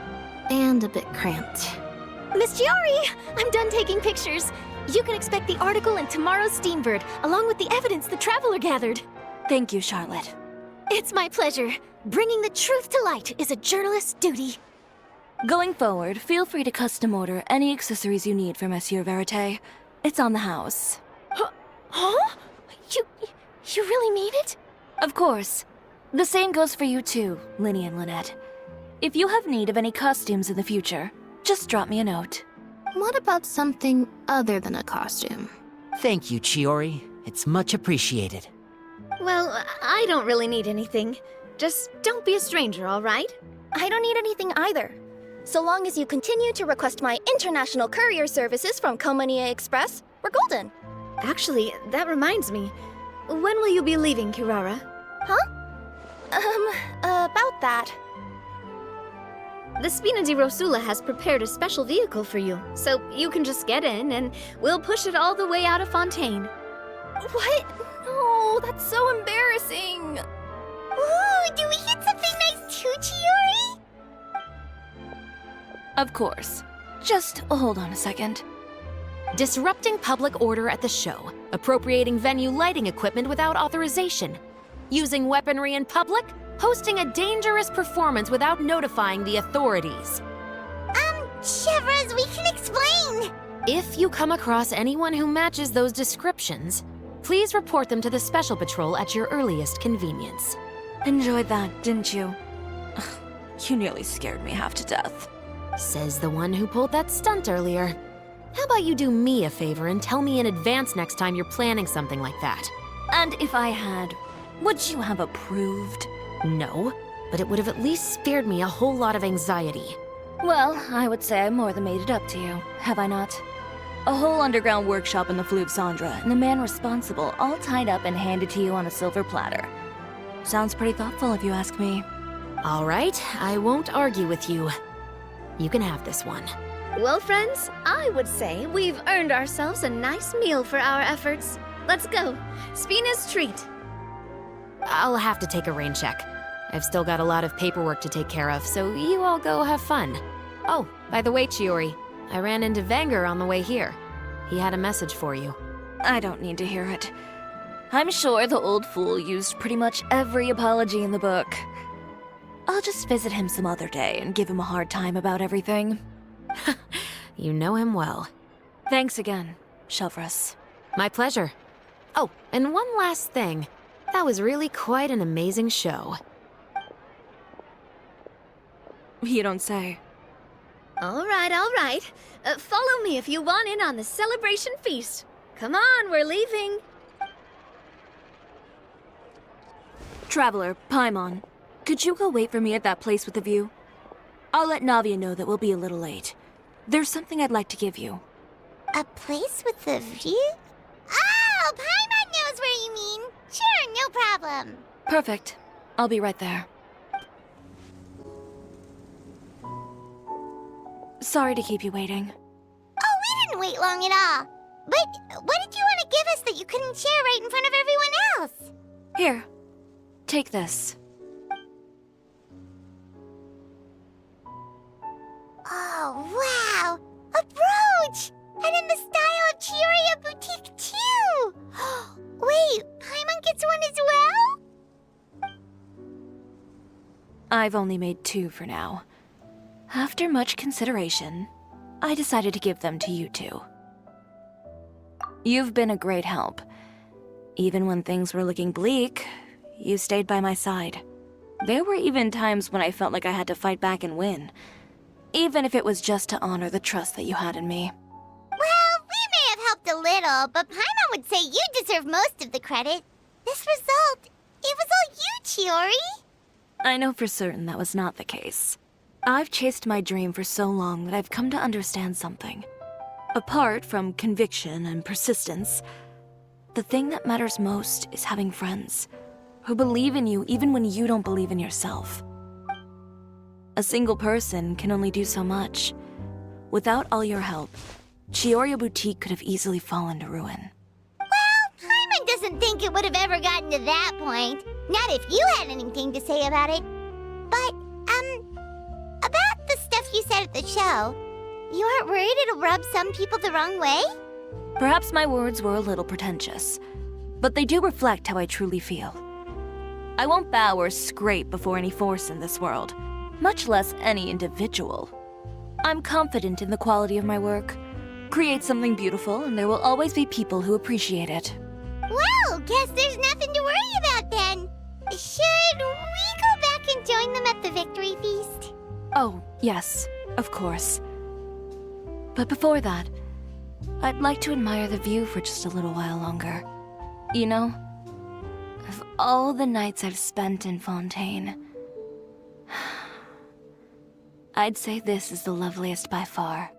Speaker 11: And a bit cramped.
Speaker 2: Miss Chiori, I'm done taking pictures. You can expect the article in tomorrow's Steambird, along with the evidence the Traveler gathered.
Speaker 3: Thank you, Charlotte.
Speaker 2: It's my pleasure. Bringing the truth to light is a journalist's duty.
Speaker 3: Going forward, feel free to custom order any accessories you need for Monsieur Verite. It's on the house.
Speaker 2: Huh? You really mean it?
Speaker 3: Of course. The same goes for you too, Linny and Lynette. If you have need of any costumes in the future, just drop me a note.
Speaker 11: What about something other than a costume?
Speaker 12: Thank you, Chiori. It's much appreciated.
Speaker 15: Well, I don't really need anything. Just don't be a stranger, all right?
Speaker 2: I don't need anything either. So long as you continue to request my international courier services from Komania Express, we're golden.
Speaker 15: Actually, that reminds me. When will you be leaving, Kirara?
Speaker 2: Huh? About that.
Speaker 15: The Spina di Rosula has prepared a special vehicle for you, so you can just get in and we'll push it all the way out of Fontaine.
Speaker 2: What? No, that's so embarrassing.
Speaker 1: Ooh, do we get something nice too, Chiori?
Speaker 3: Of course. Just hold on a second.
Speaker 4: Disrupting public order at the show, appropriating venue lighting equipment without authorization, using weaponry in public, hosting a dangerous performance without notifying the authorities.
Speaker 1: Chevras, we can explain!
Speaker 4: If you come across anyone who matches those descriptions, please report them to the Special Patrol at your earliest convenience.
Speaker 3: Enjoyed that, didn't you? Ugh, you nearly scared me half to death.
Speaker 4: Says the one who pulled that stunt earlier. How about you do me a favor and tell me in advance next time you're planning something like that?
Speaker 3: And if I had, would you have approved?
Speaker 4: No, but it would have at least spared me a whole lot of anxiety.
Speaker 3: Well, I would say I more than made it up to you, have I not? A whole underground workshop in the Fleuve Cendra, and the man responsible all tied up and handed to you on a silver platter. Sounds pretty thoughtful if you ask me.
Speaker 4: All right, I won't argue with you. You can have this one.
Speaker 15: Well, friends, I would say we've earned ourselves a nice meal for our efforts. Let's go. Spina's treat.
Speaker 4: I'll have to take a rain check. I've still got a lot of paperwork to take care of, so you all go have fun. Oh, by the way, Chiori, I ran into Vanger on the way here. He had a message for you.
Speaker 3: I don't need to hear it. I'm sure the old fool used pretty much every apology in the book. I'll just visit him some other day and give him a hard time about everything.
Speaker 4: You know him well.
Speaker 3: Thanks again, Shelvrus.
Speaker 4: My pleasure. Oh, and one last thing. That was really quite an amazing show.
Speaker 3: You don't say.
Speaker 15: All right, all right. Follow me if you want in on the celebration feast. Come on, we're leaving.
Speaker 3: Traveler, Paimon, could you go wait for me at that place with the view? I'll let Navia know that we'll be a little late. There's something I'd like to give you.
Speaker 1: A place with a view? Oh, Paimon knows where you mean. Sure, no problem.
Speaker 3: Perfect. I'll be right there. Sorry to keep you waiting.
Speaker 1: Oh, we didn't wait long at all. But what did you want to give us that you couldn't share right in front of everyone else?
Speaker 3: Here, take this.
Speaker 1: Oh, wow! A brooch! And in the style of Chiori Boutique, too! Wait, Paimon gets one as well?
Speaker 3: I've only made 2 for now. After much consideration, I decided to give them to you two. You've been a great help. Even when things were looking bleak, you stayed by my side. There were even times when I felt like I had to fight back and win. Even if it was just to honor the trust that you had in me.
Speaker 1: Well, we may have helped a little, but Paimon would say you deserve most of the credit. This result, it was all you, Chiori.
Speaker 3: I know for certain that was not the case. I've chased my dream for so long that I've come to understand something. Apart from conviction and persistence, the thing that matters most is having friends who believe in you even when you don't believe in yourself. A single person can only do so much. Without all your help, Chiori Boutique could have easily fallen to ruin.
Speaker 1: Well, Paimon doesn't think it would have ever gotten to that point. Not if you had anything to say about it. But, about the stuff you said at the show, you aren't worried it'll rub some people the wrong way?
Speaker 3: Perhaps my words were a little pretentious, but they do reflect how I truly feel. I won't bow or scrape before any force in this world, much less any individual. I'm confident in the quality of my work. Create something beautiful, and there will always be people who appreciate it.
Speaker 1: Well, guess there's nothing to worry about then. Should we go back and join them at the victory feast?
Speaker 3: Oh, yes, of course. But before that, I'd like to admire the view for just a little while longer. You know, of all the nights I've spent in Fontaine, I'd say this is the loveliest by far.